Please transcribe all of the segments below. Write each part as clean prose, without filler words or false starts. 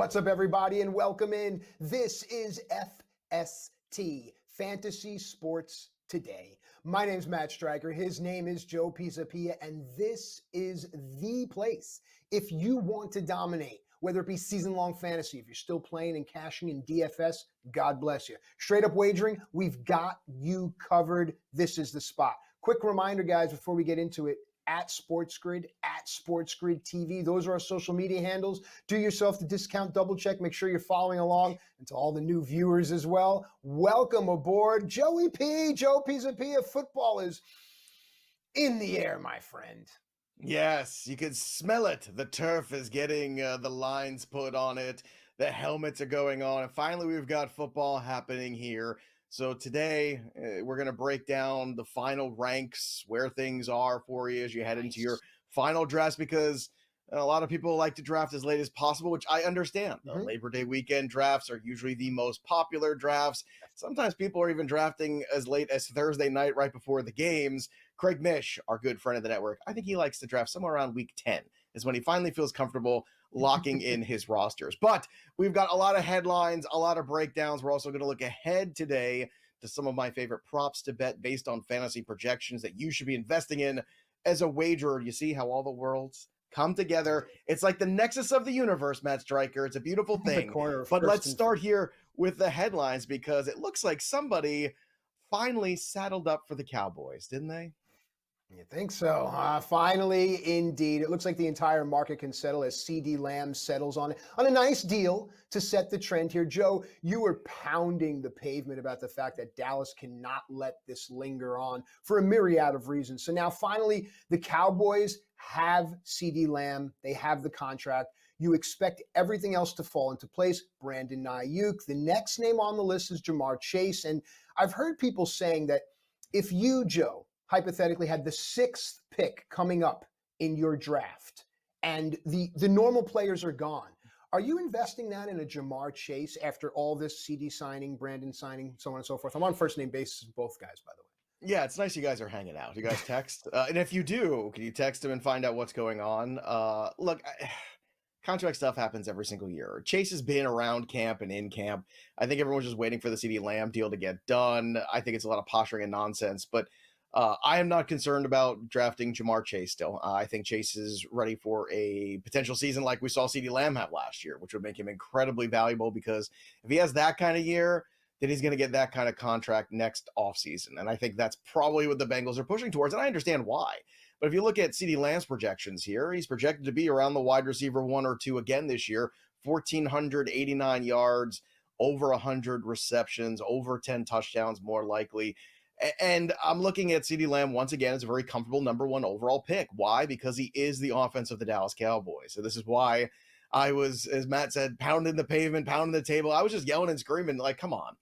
What's up, everybody, and welcome in. This is FST, Fantasy Sports Today. My name's Matt Striker. His name is Joe Pisapia, and this is the place. If you want to dominate, whether it be season-long fantasy, if you're still playing and cashing in DFS, God bless you. Straight up wagering, we've got you covered. This is the spot. Quick reminder, guys, before we get into it, at SportsGrid TV. Those are our social media handles. Do yourself the discount double check. Make sure you're following along. And to all the new viewers as well, welcome aboard. Joe Pisapia. Football is in the air, my friend. Yes, you can smell it. The turf is getting the lines put on it. The helmets are going on. And finally, we've got football happening here. So today, we're going to break down the final ranks, where things are for you as you head into your final drafts, because a lot of people like to draft as late as possible, which I understand. The Labor Day weekend drafts are usually the most popular drafts. Sometimes people are even drafting as late as Thursday night right before the games. Craig Mish, our good friend of the network, I think he likes to draft somewhere around week 10 is when he finally feels comfortable locking in his rosters. But we've got a lot of headlines, a lot of breakdowns. We're also going to look ahead today to some of my favorite props to bet based on fantasy projections that you should be investing in as a wagerer. You see how all the worlds come together. It's like the nexus of the universe, Matt Striker. It's a beautiful thing. But let's start here with the headlines, because it looks like somebody finally saddled up for the Cowboys, didn't they? You think so? Finally, indeed. It looks like the entire market can settle as CD Lamb settles on a nice deal to set the trend here. Joe, you were pounding the pavement about the fact that Dallas cannot let this linger on for a myriad of reasons. So now finally, the Cowboys have CD Lamb. They have the contract. You expect everything else to fall into place. Brandon Ayuk. The next name on the list is Jamar Chase. And I've heard people saying that if you, Joe, hypothetically had the 6th pick coming up in your draft and the normal players are gone, are you investing that in a Jamar Chase after all this CD signing, Brandon signing, so on and so forth? I'm on first name basis with both guys, by the way. Yeah, it's nice you guys are hanging out. You guys text? And if you do, can you text him and find out what's going on? Look, contract stuff happens every single year. Chase has been around camp and in camp. I think everyone's just waiting for the CD Lamb deal to get done. I think it's a lot of posturing and nonsense, but I am not concerned about drafting Jamar Chase still. I think Chase is ready for a potential season like we saw CD Lamb have last year, which would make him incredibly valuable, because if he has that kind of year, then he's going to get that kind of contract next offseason. And I think that's probably what the Bengals are pushing towards, and I understand why. But if you look at CD Lamb's projections here, he's projected to be around the wide receiver 1 or 2 again this year, 1,489 yards, over 100 receptions, over 10 touchdowns more likely. And I'm looking at CD Lamb once again as a very comfortable number 1 overall pick. Why? Because he is the offense of the Dallas Cowboys. So this is why I was, as Matt said, pounding the pavement, pounding the table. I was just yelling and screaming, like, come on.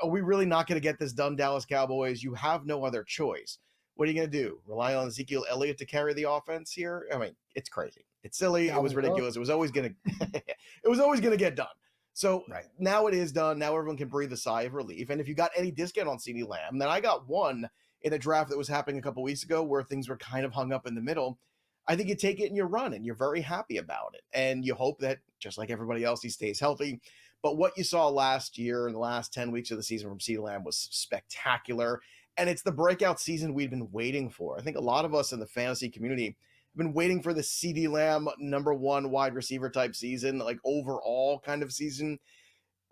Are we really not going to get this done, Dallas Cowboys? You have no other choice. What are you going to do? Rely on Ezekiel Elliott to carry the offense here? I mean, it's crazy. It's silly. It was ridiculous. It was always going to get done. So Now it is done. Now everyone can breathe a sigh of relief. And if you got any discount on CD Lamb, then I got one in a draft that was happening a couple weeks ago where things were kind of hung up in the middle. I think you take it and you run, and you're very happy about it. And you hope that, just like everybody else, he stays healthy. But what you saw last year in the last 10 weeks of the season from CD Lamb was spectacular. And it's the breakout season we've been waiting for. I think a lot of us in the fantasy community have been waiting for the CD Lamb number 1 wide receiver type season, like overall kind of season.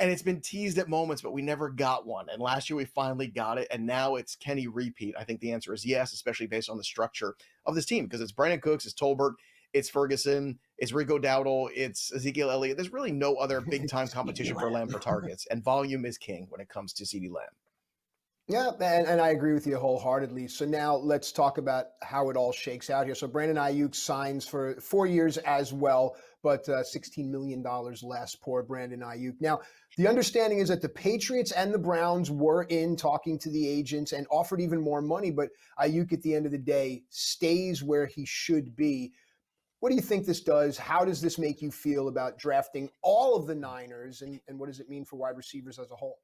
And it's been teased at moments, but we never got one. And last year we finally got it. And now it's Kenny repeat. I think the answer is yes, especially based on the structure of this team, because it's Brandon Cooks, it's Tolbert, it's Ferguson, it's Rico Dowdle, it's Ezekiel Elliott. There's really no other big time competition for Lamb for targets. And volume is king when it comes to CD Lamb. Yeah, and I agree with you wholeheartedly. So now let's talk about how it all shakes out here. So Brandon Ayuk signs for 4 years as well, but $16 million less. Poor Brandon Ayuk. Now, the understanding is that the Patriots and the Browns were in talking to the agents and offered even more money, but Ayuk at the end of the day stays where he should be. What do you think this does? How does this make you feel about drafting all of the Niners, and what does it mean for wide receivers as a whole?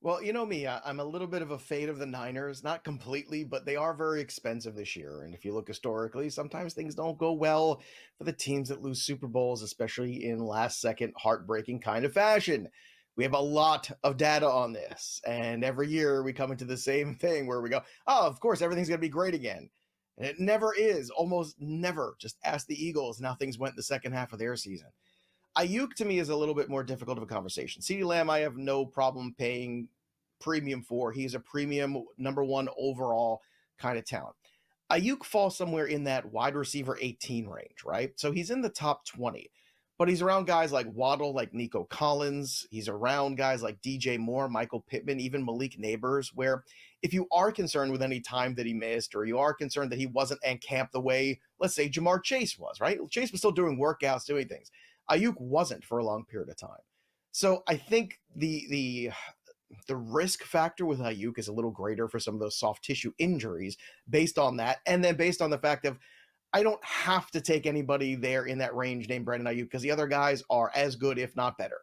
Well, you know me, I'm a little bit of a fade of the Niners, not completely, but they are very expensive this year. And if you look historically, sometimes things don't go well for the teams that lose Super Bowls, especially in last second, heartbreaking kind of fashion. We have a lot of data on this. And every year we come into the same thing where we go, oh, of course, everything's going to be great again. And it never is, almost never. Just ask the Eagles and how things went in the second half of their season. Ayuk to me is a little bit more difficult of a conversation. CeeDee Lamb, I have no problem paying premium for. He's a premium number one overall kind of talent. Ayuk falls somewhere in that wide receiver 18 range, right? So he's in the top 20, but he's around guys like Waddle, like Nico Collins. He's around guys like DJ Moore, Michael Pittman, even Malik Neighbors, where if you are concerned with any time that he missed, or you are concerned that he wasn't in camp the way, let's say, Jamar Chase was, right? Chase was still doing workouts, doing things. Ayuk wasn't for a long period of time. So I think the risk factor with Ayuk is a little greater for some of those soft tissue injuries based on that. And then based on the fact of I don't have to take anybody there in that range named Brandon Ayuk because the other guys are as good, if not better.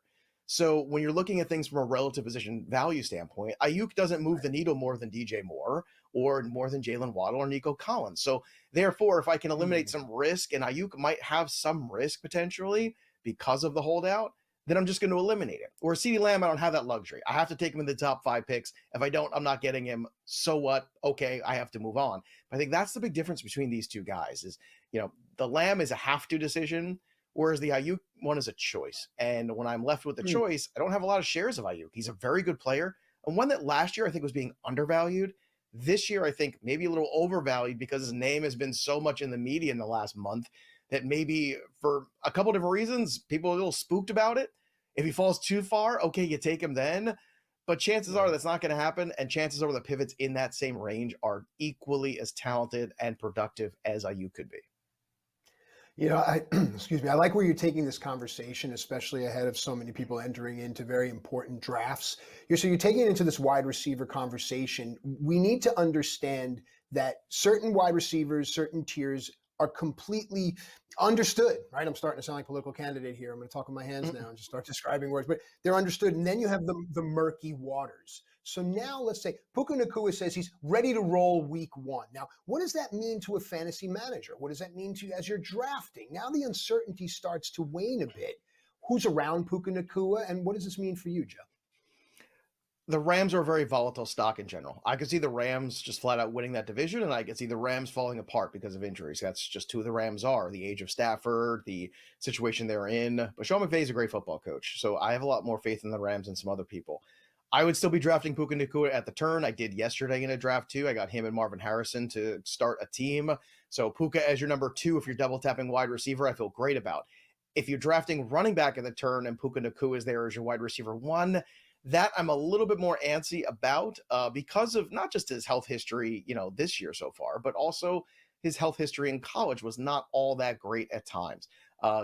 So when you're looking at things from a relative position value standpoint, Ayuk doesn't move the needle more than DJ Moore or more than Jalen Waddle or Nico Collins. So therefore, if I can eliminate some risk, and Ayuk might have some risk potentially because of the holdout, then I'm just going to eliminate it. Or CeeDee Lamb, I don't have that luxury. I have to take him in the top 5 picks. If I don't, I'm not getting him. So what? Okay, I have to move on. But I think that's the big difference between these two guys is, the Lamb is a have-to decision, whereas the Ayuk one is a choice. And when I'm left with the choice, I don't have a lot of shares of Ayuk. He's a very good player. And one that last year I think was being undervalued. This year, I think maybe a little overvalued because his name has been so much in the media in the last month that maybe for a couple different reasons, people are a little spooked about it. If he falls too far, okay, you take him then. But chances are that's not going to happen. And chances are the pivots in that same range are equally as talented and productive as Ayuk could be. Excuse me. I like where you're taking this conversation, especially ahead of so many people entering into very important drafts. So you're taking it into this wide receiver conversation. We need to understand that certain wide receivers, certain tiers are completely understood, right? I'm starting to sound like a political candidate here. I'm going to talk with my hands now and just start describing words, but they're understood. And then you have the murky waters. So now let's say Puka Nacua says he's ready to roll week 1. Now, what does that mean to a fantasy manager? What does that mean to you as you're drafting? Now the uncertainty starts to wane a bit. Who's around Puka Nacua, and what does this mean for you, Joe? The Rams are a very volatile stock in general. I could see the Rams just flat out winning that division, and I could see the Rams falling apart because of injuries. That's just who the Rams are, the age of Stafford, the situation they're in. But Sean McVay is a great football coach, so I have a lot more faith in the Rams than some other people. I would still be drafting Puka Nacua at the turn. I did yesterday in a draft too. I got him and Marvin Harrison to start a team. So Puka as your number 2, if you're double tapping wide receiver, I feel great about. If you're drafting running back at the turn and Puka Nacua is there as your wide receiver 1, that I'm a little bit more antsy about because of not just his health history, this year so far, but also his health history in college was not all that great at times.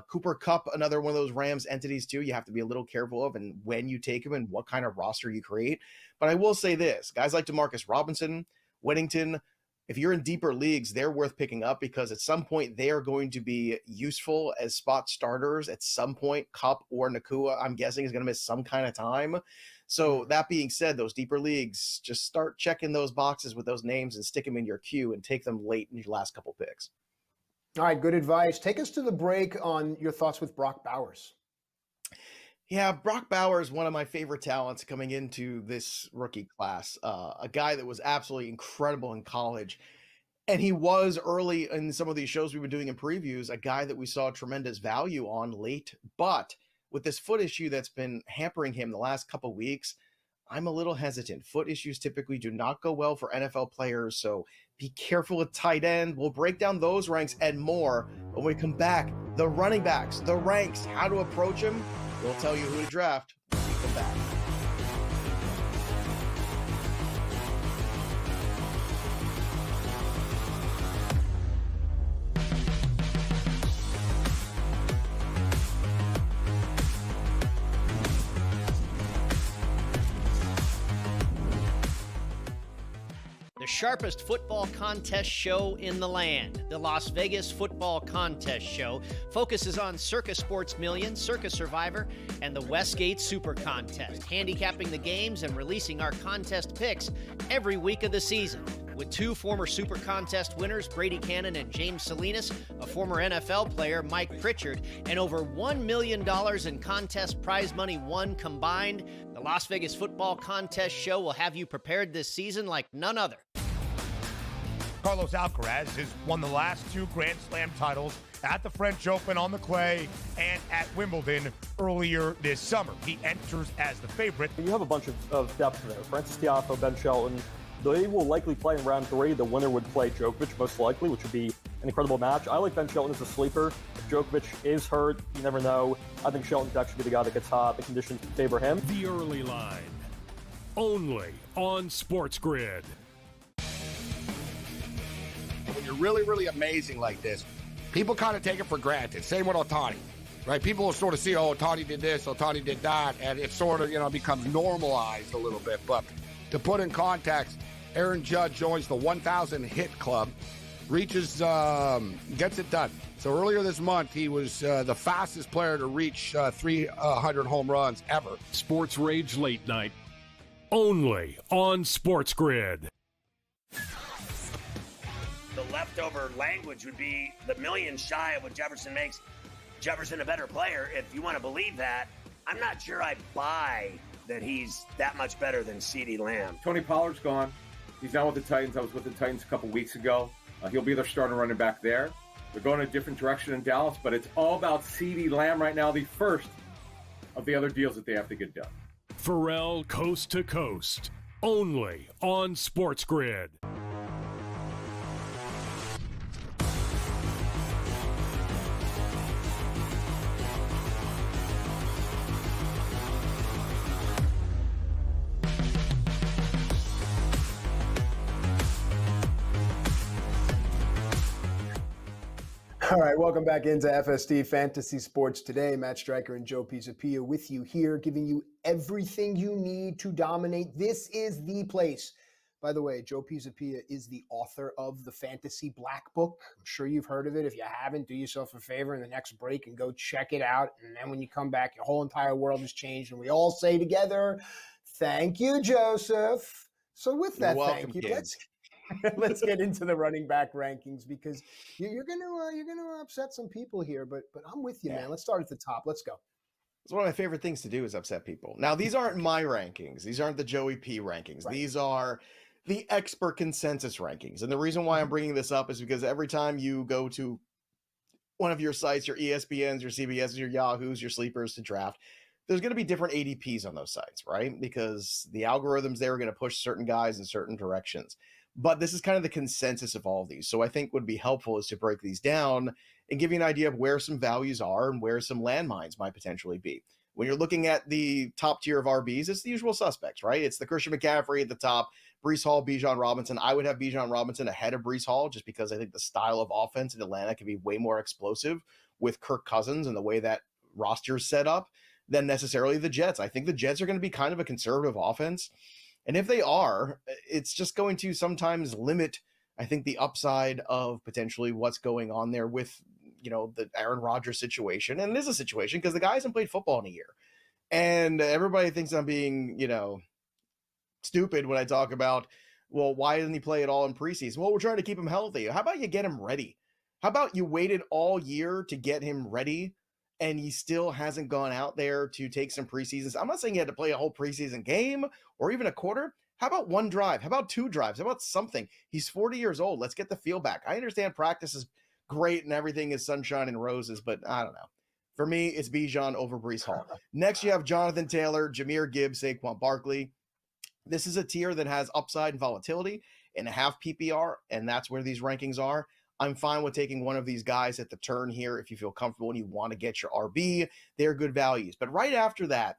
Cooper Kupp, another one of those Rams entities too, you have to be a little careful of and when you take him and what kind of roster you create. But I will say this, guys like DeMarcus Robinson, Whittington, if you're in deeper leagues, they're worth picking up because at some point they are going to be useful as spot starters. At some point, Kupp or Nacua, I'm guessing, is going to miss some kind of time. So that being said, those deeper leagues, just start checking those boxes with those names and stick them in your queue and take them late in your last couple picks. All right, good advice. Take us to the break on your thoughts with Brock Bowers. Yeah, Brock Bowers, one of my favorite talents coming into this rookie class. A guy that was absolutely incredible in college. And he was early in some of these shows we've been doing in previews, a guy that we saw tremendous value on late. But with this foot issue that's been hampering him the last couple weeks, I'm a little hesitant. Foot issues typically do not go well for NFL players, so be careful with tight end. We'll break down those ranks and more when we come back. The running backs, the ranks, how to approach them. We'll tell you who to draft when we come back. The sharpest football contest show in the land, the Las Vegas Football Contest Show, focuses on Circus Sports Million, Circus Survivor, and the Westgate Super Contest, handicapping the games and releasing our contest picks every week of the season. With two former Super Contest winners, Brady Cannon and James Salinas, a former NFL player, Mike Pritchard, and over $1 million in contest prize money won combined, the Las Vegas Football Contest Show will have you prepared this season like none other. Carlos Alcaraz has won the last two Grand Slam titles at the French Open on the clay and at Wimbledon earlier this summer. He enters as the favorite. You have a bunch of depth there. Francis Tiafoe, Ben Shelton. They will likely play in round 3. The winner would play Djokovic, most likely, which would be an incredible match. I like Ben Shelton as a sleeper. If Djokovic is hurt, you never know. I think Shelton could actually be the guy that gets hot. The conditions favor him. The Early Line, only on SportsGrid. When you're really, really amazing like this, people kind of take it for granted. Same with Ohtani, right? People will sort of see, oh, Ohtani did this, Ohtani did that, and it sort of, becomes normalized a little bit. But to put in context, Aaron Judge joins the 1,000 hit club, reaches, gets it done. So earlier this month, he was the fastest player to reach 300 home runs ever. Sports Rage Late Night, only on SportsGrid. The leftover language would be the million shy of what Jefferson makes Jefferson a better player. If you want to believe that, I'm not sure I buy that he's that much better than CeeDee Lamb. Tony Pollard's gone. He's now with the Titans. I was with the Titans a couple weeks ago. He'll be their starting running back there. They're going a different direction in Dallas, but it's all about CeeDee Lamb right now, the first of the other deals that they have to get done. Pharrell Coast to Coast, only on SportsGrid. All right, welcome back into FST Fantasy Sports Today. Matt Striker and Joe Pisapia with you here, giving you everything you need to dominate. This is the place. By the way, Joe Pisapia is the author of the Fantasy Black Book. I'm sure you've heard of it. If you haven't, do yourself a favor in the next break and go check it out. And then when you come back, your whole entire world has changed. And we all say together, thank you, Joseph. So with that, welcome, thank you. Let's get into the running back rankings because you're gonna upset some people here, but I'm with you, man. Let's start at the top. Let's go. It's one of my favorite things to do is upset people. Now, these aren't my rankings. These aren't the Joey P rankings. Right. These are the expert consensus rankings. And the reason why I'm bringing this up is because every time you go to one of your sites, your ESPNs, your CBSs, your Yahoos, your sleepers to draft, there's going to be different ADPs on those sites, right? Because the algorithms there are going to push certain guys in certain directions. But this is kind of the consensus of all of these. So I think would be helpful is to break these down and give you an idea of where some values are and where some landmines might potentially be. When you're looking at the top tier of RBs, it's the usual suspects, right? It's the Christian McCaffrey at the top, Breece Hall, Bijan Robinson. I would have Bijan Robinson ahead of Breece Hall just because I think the style of offense in Atlanta can be way more explosive with Kirk Cousins and the way that roster is set up than necessarily the Jets. I think the Jets are going to be kind of a conservative offense. And if they are, it's just going to sometimes limit, I think, the upside of potentially what's going on there with, the Aaron Rodgers situation. And it is a situation because the guy hasn't played football in a year. And everybody thinks I'm being, stupid when I talk about, well, why didn't he play at all in preseason? Well, we're trying to keep him healthy. How about you get him ready? How about you waited all year to get him ready and he still hasn't gone out there to take some preseasons? I'm not saying he had to play a whole preseason game or even a quarter. How about one drive? How about two drives? How about something? He's 40 years old. Let's get the feel back. I understand practice is great and everything is sunshine and roses, but I don't know. For me, it's Bijan over Breece Hall. Next, you have Jonathan Taylor, Jahmyr Gibbs, Saquon Barkley. This is a tier that has upside and volatility in a half PPR, and that's where these rankings are. I'm fine with taking one of these guys at the turn here if you feel comfortable and you want to get your RB. They're good values. But right after that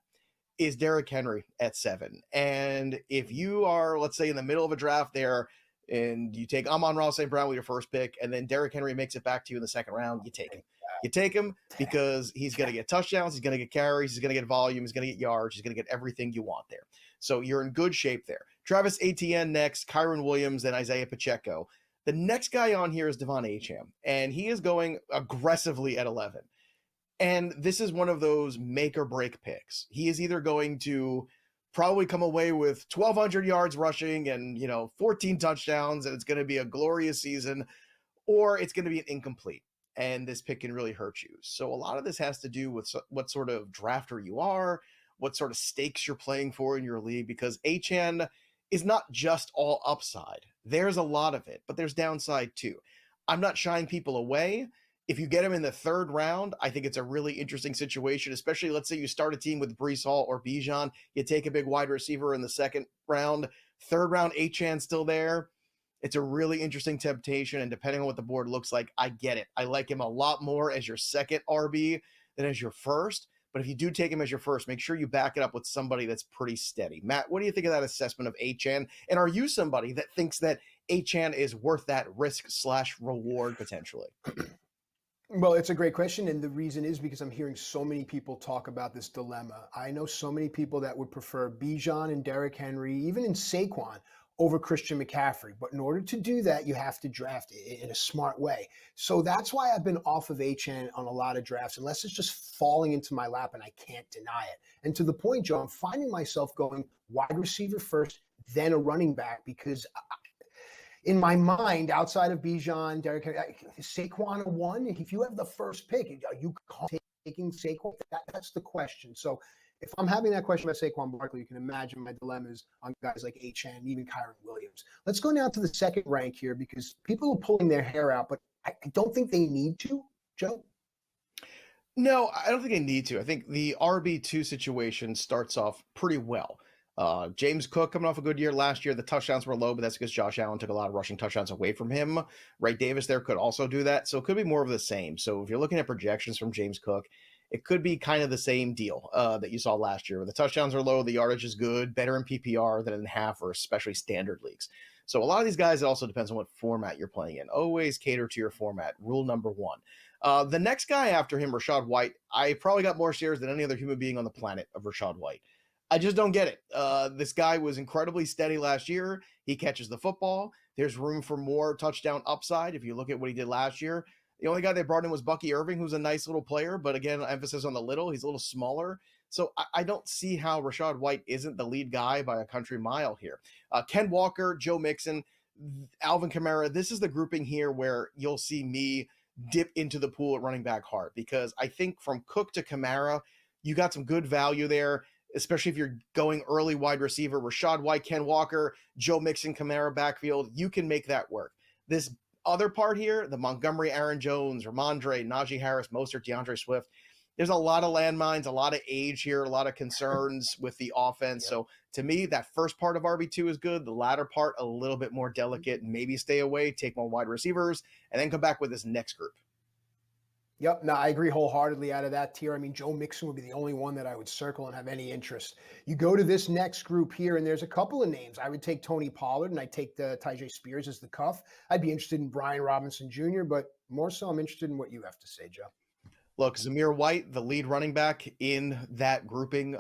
is Derrick Henry at 7. And if you are, let's say, in the middle of a draft there and you take Amon-Ra St. Brown with your first pick and then Derrick Henry makes it back to you in the second round, you take him. You take him because he's going to get touchdowns, he's going to get carries, he's going to get volume, he's going to get yards, he's going to get everything you want there. So you're in good shape there. Travis Etienne next, Kyron Williams, and Isaiah Pacheco. The next guy on here is Devon Acham, and he is going aggressively at 11. And this is one of those make or break picks. He is either going to probably come away with 1,200 yards rushing and, 14 touchdowns, and it's going to be a glorious season, or it's going to be an incomplete. And this pick can really hurt you. So a lot of this has to do with what sort of drafter you are, what sort of stakes you're playing for in your league, because Achane is not just all upside. There's a lot of it, but there's downside too. I'm not shying people away. If you get him in the third round, I think it's a really interesting situation, especially let's say you start a team with Breece Hall or Bijan, you take a big wide receiver in the second round, third round, Achane still there. It's a really interesting temptation, and depending on what the board looks like, I get it. I like him a lot more as your second RB than as your first, but if you do take him as your first, make sure you back it up with somebody that's pretty steady. Matt, what do you think of that assessment of Achane? And are you somebody that thinks that Achane is worth that risk/reward potentially? Well, it's a great question, and the reason is because I'm hearing so many people talk about this dilemma. I know so many people that would prefer Bijan and Derrick Henry, even in Saquon, over Christian McCaffrey. But in order to do that, you have to draft it in a smart way. So that's why I've been off of Achane on a lot of drafts, unless it's just falling into my lap and I can't deny it. And to the point, Joe, I'm finding myself going wide receiver first, then a running back, because in my mind, outside of Bijan, Derrick Henry, Saquon one, if you have the first pick, are you taking Saquon? That's the question. So if I'm having that question about Saquon Barkley, you can imagine my dilemmas on guys like Achane, even Kyron Williams. Let's go now to the second rank here, because people are pulling their hair out, but I don't think they need to, Joe. No, I don't think they need to. I think the RB2 situation starts off pretty well. James Cook coming off a good year last year. The touchdowns were low, but that's because Josh Allen took a lot of rushing touchdowns away from him. Ray Davis there could also do that. So it could be more of the same. So if you're looking at projections from James Cook, it could be kind of the same deal that you saw last year, where the touchdowns are low, the yardage is good, better in PPR than in half or especially standard leagues. So a lot of these guys, it also depends on what format you're playing in. Always cater to your format. Rule number one. The next guy after him, Rachaad White, I probably got more shares than any other human being on the planet of Rachaad White. I just don't get it. This guy was incredibly steady last year. He catches the football. There's room for more touchdown upside. If you look at what he did last year, the only guy they brought in was Bucky Irving, who's a nice little player, but again, emphasis on the little. He's a little smaller. So I don't see how Rachaad White isn't the lead guy by a country mile here. Ken Walker, Joe Mixon, Alvin Kamara. This is the grouping here where you'll see me dip into the pool at running back hard, because I think from Cook to Kamara, you got some good value there, especially if you're going early wide receiver. Rachaad White, Ken Walker, Joe Mixon, Kamara backfield, you can make that work. This other part here, the Montgomery, Aaron Jones, Ramondre, Najee Harris, Mostert, DeAndre Swift, there's a lot of landmines, a lot of age here, a lot of concerns with the offense. Yep. So to me, that first part of RB2 is good. The latter part, a little bit more delicate. Maybe stay away, take more wide receivers, and then come back with this next group. Yep, no, I agree wholeheartedly out of that tier. I mean, Joe Mixon would be the only one that I would circle and have any interest. You go to this next group here, and there's a couple of names. I would take Tony Pollard, and I'd take the Tyjae Spears as the cuff. I'd be interested in Brian Robinson Jr., but more so I'm interested in what you have to say, Joe. Look, Zamir White, the lead running back in that grouping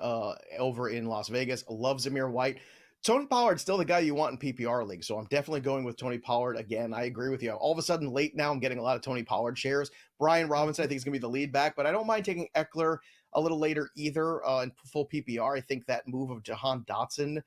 over in Las Vegas. Love Zamir White. Tony Pollard's still the guy you want in PPR league, so I'm definitely going with Tony Pollard. Again, I agree with you. All of a sudden, late now, I'm getting a lot of Tony Pollard shares. Brian Robinson, I think, is going to be the lead back, but I don't mind taking Eckler a little later either in full PPR. I think that move of Jahan Dotson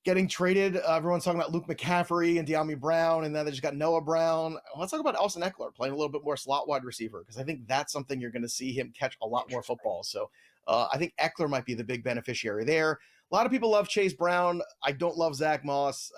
getting traded, everyone's talking about Luke McCaffrey and De'Ami Brown, and then they just got Noah Brown. Let's talk about Austin Eckler playing a little bit more slot wide receiver, because I think that's something you're going to see him catch a lot more football. So I think Eckler might be the big beneficiary there. A lot of people love Chase Brown. I don't love Zach Moss.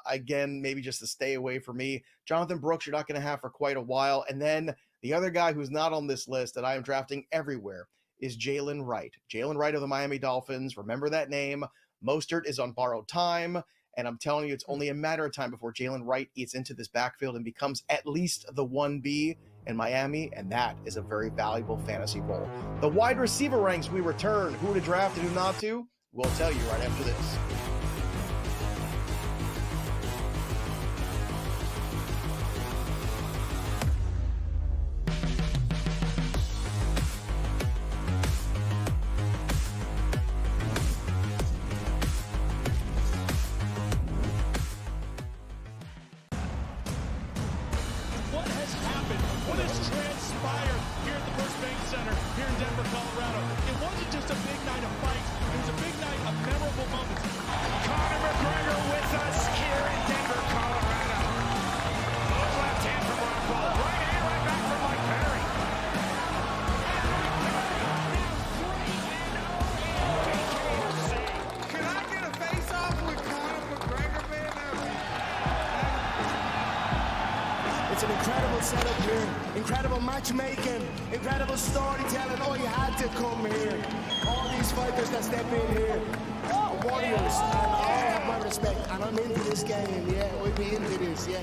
Again, maybe just to stay away for me. Jonathan Brooks, you're not going to have for quite a while. And then the other guy who's not on this list that I am drafting everywhere is Jalen Wright. Jalen Wright of the Miami Dolphins. Remember that name. Mostert is on borrowed time. And I'm telling you, it's only a matter of time before Jalen Wright eats into this backfield and becomes at least the 1B in Miami, and that is a very valuable fantasy role. The wide receiver ranks we return. Who to draft and who not to? We'll tell you right after this. What has transpired here at the First Bank Center here in Denver, Colorado? It wasn't just a big night of fights. It was a big night of memorable moments. Conor McGregor with us here in Denver, Colorado. Good left hand from Rockhold. Right hand, right back from Mike Perry. Can I get a face-off with Conor McGregor, man? It's an incredible setup here, incredible matchmaking, incredible storytelling. Oh, you had to come here. All these fighters that step in here, warriors, and all have my respect. And I'm into this game, yeah. We'll be into this, yeah.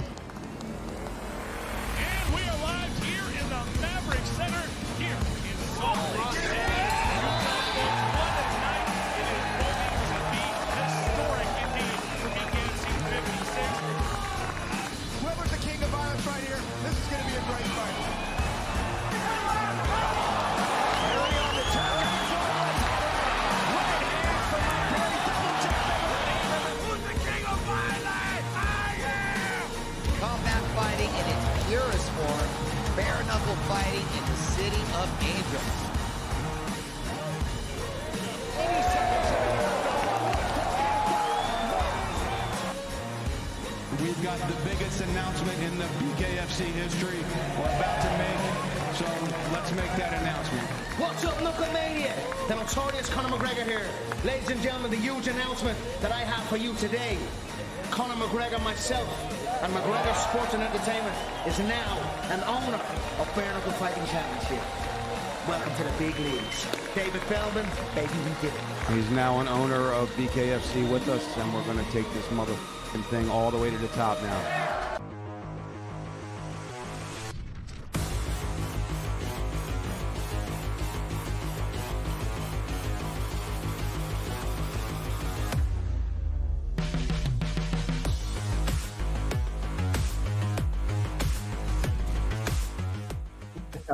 And we are live here in the Maverick Center here in Salt Lake City. What a night. It is going to be historic indeed for BKFC 56. Whoever's the king of violence right here, this is going to be a great fight. Combat fighting in its purest form, bare knuckle fighting in the city of angels. We've got the biggest announcement in the BKFC history we're about to make, so let's make that announcement. What's up, Knucklemania? The notorious Conor McGregor here. Ladies and gentlemen, the huge announcement that I have for you today. Conor McGregor, myself, and McGregor Sports and Entertainment is now an owner of Bare Knuckle Fighting Championship. Welcome to the big leagues. David Feldman, baby, we did it. He's now an owner of BKFC with us, and we're going to take this motherfucking thing all the way to the top now.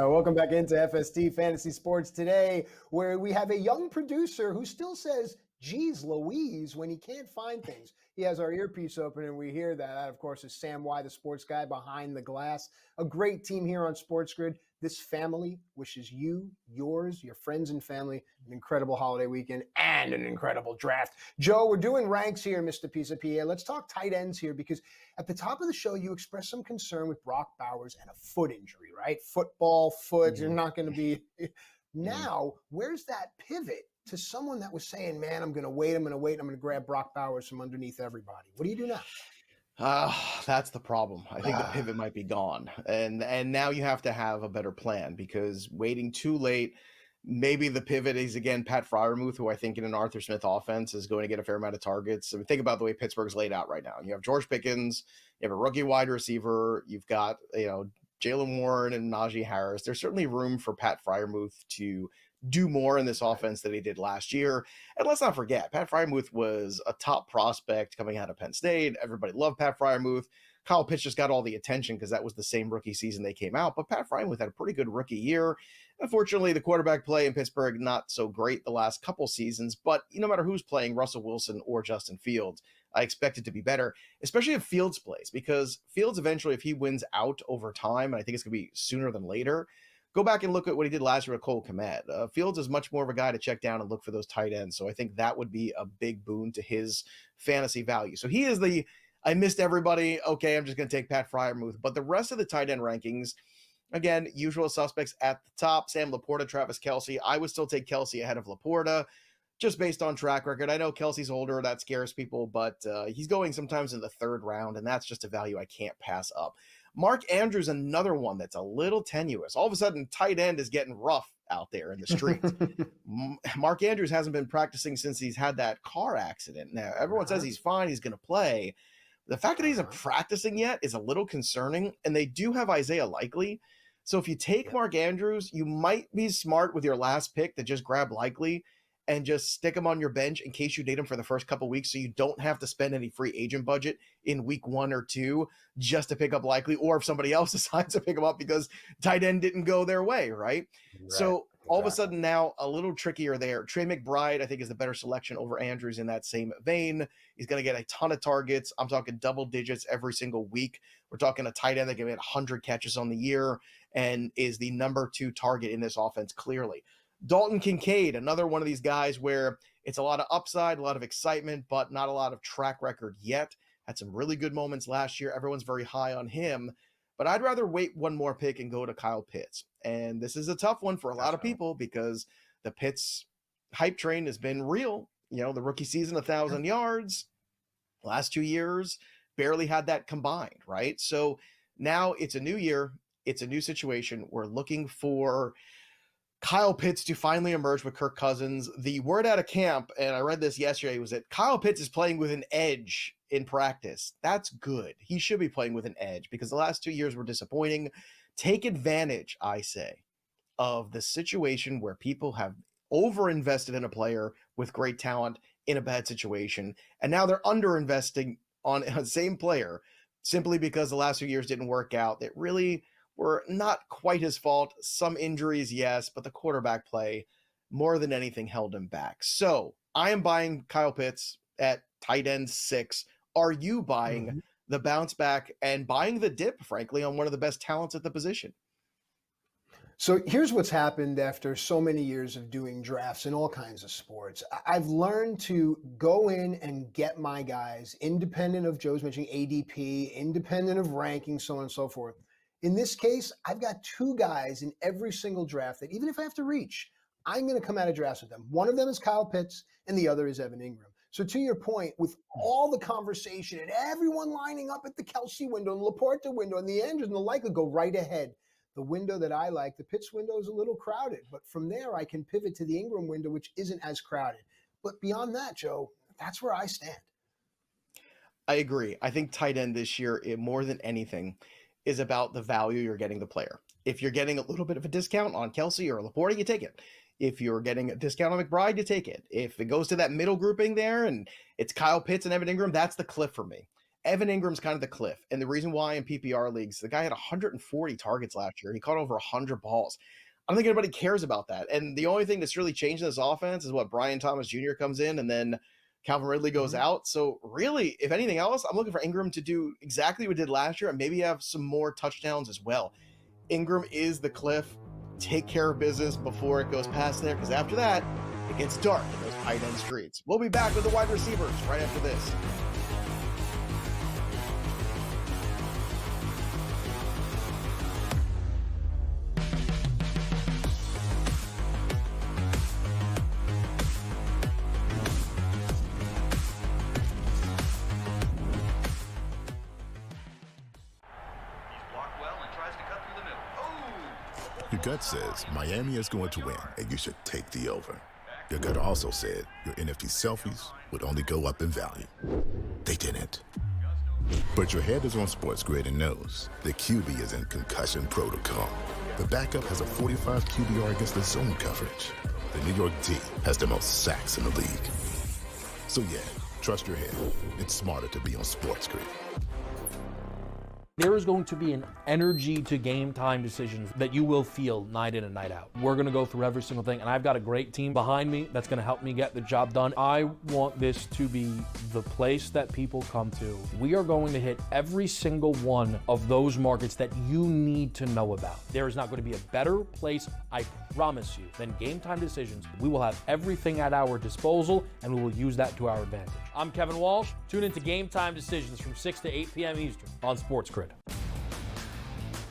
Welcome back into FST Fantasy Sports today, where we have a young producer who still says, geez Louise, when he can't find things. He has our earpiece open and we hear that. That, of course, is Sam Y, the sports guy behind the glass. A great team here on SportsGrid. This family wishes you, yours, your friends and family an incredible holiday weekend and an incredible draft. Joe, we're doing ranks here, Mr. Pisapia. Let's talk tight ends here because at the top of the show, you expressed some concern with Brock Bowers and a foot injury, right? Football, foot, you're not going to be... Now, where's that pivot to someone that was saying, man, I'm going to wait, I'm going to grab Brock Bowers from underneath everybody? What do you do now? That's the problem. I think the pivot might be gone. And now you have to have a better plan because waiting too late, maybe the pivot is, again, Pat Freiermuth, who I think in an Arthur Smith offense is going to get a fair amount of targets. I mean, think about the way Pittsburgh's laid out right now. You have George Pickens, you have a rookie wide receiver, you've got, Jalen Warren and Najee Harris. There's certainly room for Pat Freiermuth to do more in this offense than he did last year. And let's not forget, Pat Freiermuth was a top prospect coming out of Penn State. Everybody loved Pat Freiermuth. Kyle Pitts just got all the attention because that was the same rookie season they came out. But Pat Freiermuth had a pretty good rookie year. Unfortunately, the quarterback play in Pittsburgh, not so great the last couple seasons. But no matter who's playing, Russell Wilson or Justin Fields, I expect it to be better, especially if Fields plays, because Fields eventually, if he wins out over time, and I think it's going to be sooner than later, go back and look at what he did last year with Cole Kmet. Fields is much more of a guy to check down and look for those tight ends. So I think that would be a big boon to his fantasy value. So he is I missed everybody. Okay, I'm just going to take Pat Freiermuth. But the rest of the tight end rankings, again, usual suspects at the top, Sam Laporta, Travis Kelce. I would still take Kelce ahead of Laporta, just based on track record. I know Kelsey's older, that scares people, but he's going sometimes in the third round, and that's just a value I can't pass up. Mark Andrews, another one that's a little tenuous. All of a sudden, tight end is getting rough out there in the streets. Mark Andrews hasn't been practicing since he's had that car accident. Now, everyone says he's fine, he's going to play. The fact that he's not practicing yet is a little concerning, and they do have Isaiah Likely. So if you take Mark Andrews, you might be smart with your last pick to just grab Likely and just stick him on your bench in case you need him for the first couple weeks so you don't have to spend any free agent budget in week 1 or 2 just to pick up Likely, or if somebody else decides to pick him up because tight end didn't go their way, right? So All of a sudden now a little trickier there. Trey McBride, I think, is the better selection over Andrews in that same vein. He's going to get a ton of targets. I'm talking double digits every single week. We're talking a tight end that can get 100 catches on the year and is the number 2 target in this offense clearly. Dalton Kincaid, another one of these guys where it's a lot of upside, a lot of excitement, but not a lot of track record yet. Had some really good moments last year. Everyone's very high on him. But I'd rather wait one more pick and go to Kyle Pitts. And this is a tough one for a lot of people because the Pitts hype train has been real. You know, the rookie season, 1,000 yards. Last 2 years, barely had that combined, right? So now it's a new year. It's a new situation. We're looking for Kyle Pitts to finally emerge with Kirk Cousins. The word out of camp, and I read this yesterday, was that Kyle Pitts is playing with an edge in practice. That's good. He should be playing with an edge because the last 2 years were disappointing. Take advantage, I say, of the situation where people have overinvested in a player with great talent in a bad situation, and now they're underinvesting on a same player simply because the last 2 years didn't work out. That really were not quite his fault. Some injuries, yes, but the quarterback play more than anything held him back. So I am buying Kyle Pitts at tight end 6. Are you buying the bounce back and buying the dip, frankly, on one of the best talents at the position? So here's what's happened after so many years of doing drafts in all kinds of sports. I've learned to go in and get my guys independent of Joe's mentioning ADP, independent of ranking, so on and so forth. In this case, I've got 2 guys in every single draft that even if I have to reach, I'm going to come out of drafts with them. One of them is Kyle Pitts and the other is Evan Ingram. So to your point, with all the conversation and everyone lining up at the Kelsey window and Laporta window and the Andrews and the like would go right ahead. The window that I like, the Pitts window, is a little crowded. But from there, I can pivot to the Ingram window, which isn't as crowded. But beyond that, Joe, that's where I stand. I agree. I think tight end this year, more than anything, is about the value you're getting the player. If you're getting a little bit of a discount on Kelsey or Laporta, you take it. If you're getting a discount on McBride, you take it. If it goes to that middle grouping there and it's Kyle Pitts and Evan Ingram, that's the cliff for me. Evan Ingram's kind of the cliff. And the reason why in PPR leagues, the guy had 140 targets last year. He caught over 100 balls. I don't think anybody cares about that. And the only thing that's really changed in this offense is what Brian Thomas Jr. comes in and then Calvin Ridley goes out. So really, if anything else, I'm looking for Ingram to do exactly what he did last year and maybe have some more touchdowns as well. Ingram is the cliff. Take care of business before it goes past there, because after that, it gets dark in those tight end streets. We'll be back with the wide receivers right after this. Your gut says Miami is going to win, and you should take the over. Your gut also said your NFT selfies would only go up in value. They didn't. But your head is on SportsGrid and knows the QB is in concussion protocol. The backup has a 45 QBR against the zone coverage. The New York D has the most sacks in the league. So yeah, trust your head. It's smarter to be on SportsGrid. There is going to be an energy to game time decisions that you will feel night in and night out. We're going to go through every single thing, and I've got a great team behind me that's going to help me get the job done. I want this to be the place that people come to. We are going to hit every single one of those markets that you need to know about. There is not going to be a better place, I promise you, than Game Time Decisions. We will have everything at our disposal, and we will use that to our advantage. I'm Kevin Walsh. Tune into Game Time Decisions from 6 to 8 p.m. Eastern on SportsGrid.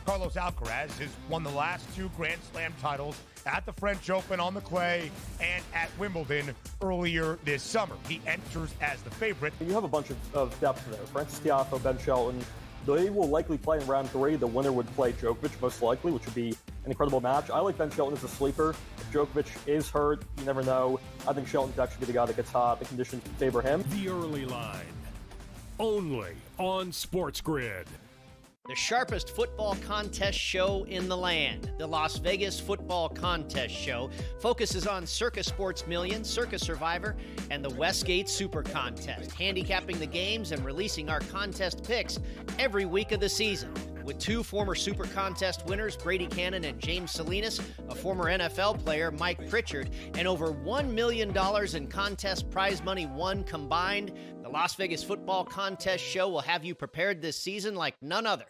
Carlos Alcaraz has won the last 2 Grand Slam titles at the French Open on the clay and at Wimbledon earlier this summer. He enters as the favorite. You have a bunch of depth there. Francis Tiafoe, Ben Shelton, they will likely play in round 3. The winner would play Djokovic most likely, which would be an incredible match. I like Ben Shelton as a sleeper. If Djokovic is hurt, you never know. I think Shelton could actually be the guy that gets hot. The conditions favor him. The early line, only on SportsGrid. The sharpest football contest show in the land, the Las Vegas Football Contest Show, focuses on Circa Sports Million, Circa Survivor, and the Westgate Super Contest, handicapping the games and releasing our contest picks every week of the season. with 2 former Super Contest winners, Brady Cannon and James Salinas, a former NFL player, Mike Pritchard, and over $1 million in contest prize money won combined. The Las Vegas Football Contest Show will have you prepared this season like none other.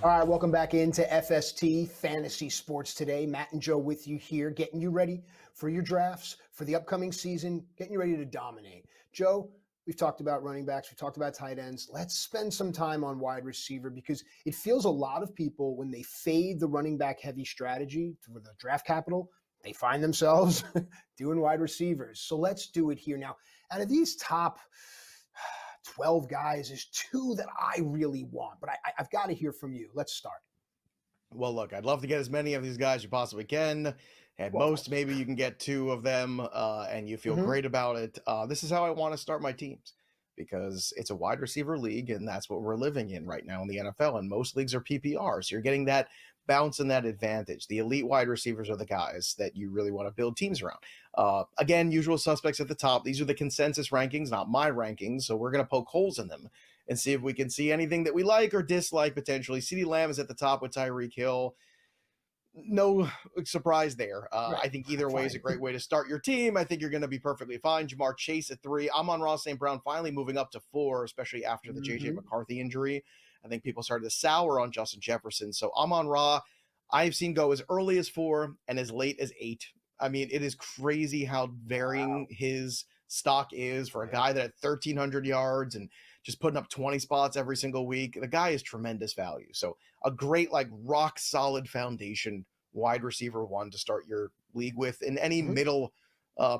All right, welcome back into FST Fantasy Sports Today. Matt and Joe with you here, getting you ready for your drafts, for the upcoming season, getting you ready to dominate. Joe, we've talked about running backs, we've talked about tight ends. Let's spend some time on wide receiver because it feels a lot of people, when they fade the running back heavy strategy for the draft capital, they find themselves doing wide receivers. So let's do it here. Now, out of these top 12 guys, is 2 that I really want, but I've got to hear from you. Let's start. Well, look, I'd love to get as many of these guys as you possibly can. At most, maybe you can get 2 of them and you feel great about it. This is how I want to start my teams because it's a wide receiver league, and that's what we're living in right now in the NFL. And most leagues are PPR, so you're getting that bounce and that advantage. The elite wide receivers are the guys that you really want to build teams around. Again, usual suspects at the top. These are the consensus rankings, not my rankings, so we're going to poke holes in them and see if we can see anything that we like or dislike potentially. CeeDee Lamb is at the top with Tyreek Hill. No surprise there. I think either way is a great way to start your team. I think you're going to be perfectly fine. Jamar Chase at 3. Amon-Ra St. Brown finally moving up to 4, especially after the J.J. McCarthy injury. I think people started to sour on Justin Jefferson. So Amon-Ra, I've seen go as early as 4 and as late as 8. I mean, it is crazy how varying his stock is for a guy that had 1,300 yards and just putting up 20 spots every single week. The guy is tremendous value. So a great, like, rock solid foundation wide receiver 1 to start your league with in any middle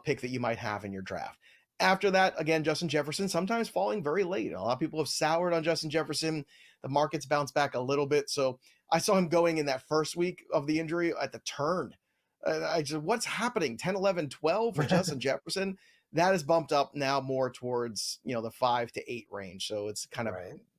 pick that you might have in your draft. After that, again, Justin Jefferson, sometimes falling very late. A lot of people have soured on Justin Jefferson. The market's bounced back a little bit. So I saw him going in that first week of the injury at the turn. I said, what's happening? 10, 11, 12 for Justin Jefferson? That is bumped up now more towards, the 5 to 8 range. So it's kind of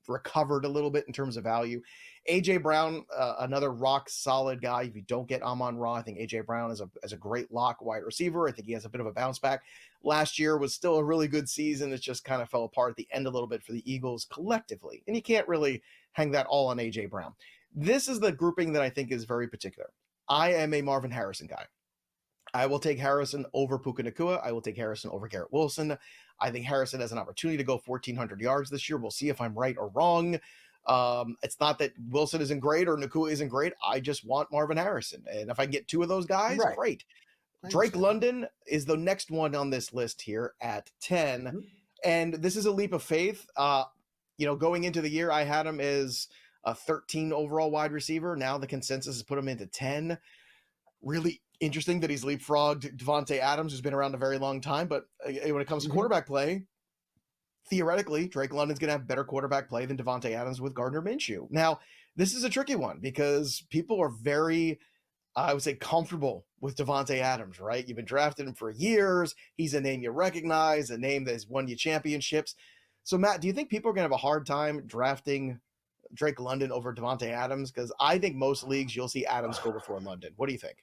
recovered a little bit in terms of value. A.J. Brown, another rock solid guy. If you don't get Amon-Ra, I think A.J. Brown is a great lock wide receiver. I think he has a bit of a bounce back. Last year was still a really good season. It just kind of fell apart at the end a little bit for the Eagles collectively. And you can't really hang that all on A.J. Brown. This is the grouping that I think is very particular. I am a Marvin Harrison guy. I will take Harrison over Puka Nacua. I will take Harrison over Garrett Wilson. I think Harrison has an opportunity to go 1,400 yards this year. We'll see if I'm right or wrong. It's not that Wilson isn't great or Nacua isn't great. I just want Marvin Harrison. And if I can get 2 of those guys, great. Drake London is the next one on this list here at 10. And this is a leap of faith. Going into the year, I had him as a 13 overall wide receiver. Now the consensus has put him into 10. Really interesting that he's leapfrogged Devontae Adams, who's been around a very long time. But when it comes to quarterback play, theoretically, Drake London's going to have better quarterback play than Devontae Adams with Gardner Minshew. Now, this is a tricky one because people are very, I would say, comfortable with Devontae Adams, right? You've been drafting him for years. He's a name you recognize, a name that has won you championships. So, Matt, do you think people are going to have a hard time drafting Drake London over Devontae Adams? Because I think most leagues you'll see Adams go before London. What do you think?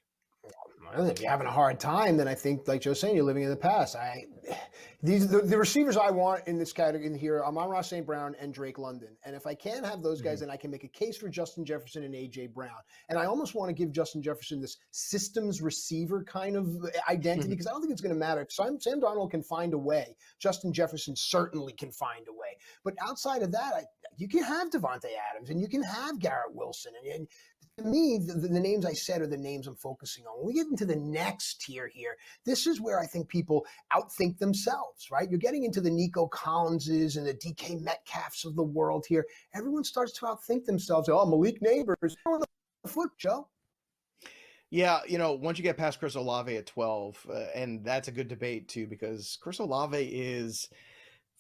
If you're having a hard time, then I think, like Joe's saying, you're living in the past. The receivers I want in this category in here, Amon-Ra St. Brown and Drake London. And if I can have those guys, then I can make a case for Justin Jefferson and A.J. Brown. And I almost want to give Justin Jefferson this systems receiver kind of identity because I don't think it's going to matter. If Sam Darnold can find a way, Justin Jefferson certainly can find a way. But outside of that, you can have Devontae Adams and you can have Garrett Wilson. And to me, the names I said are the names I'm focusing on. When we get into the next tier here, this is where I think people outthink themselves, right? You're getting into the Nico Collinses and the DK Metcalfs of the world here. Everyone starts to outthink themselves. Oh, Malik Neighbors, on the foot, Joe. Yeah, once you get past Chris Olave at 12, and that's a good debate too, because Chris Olave is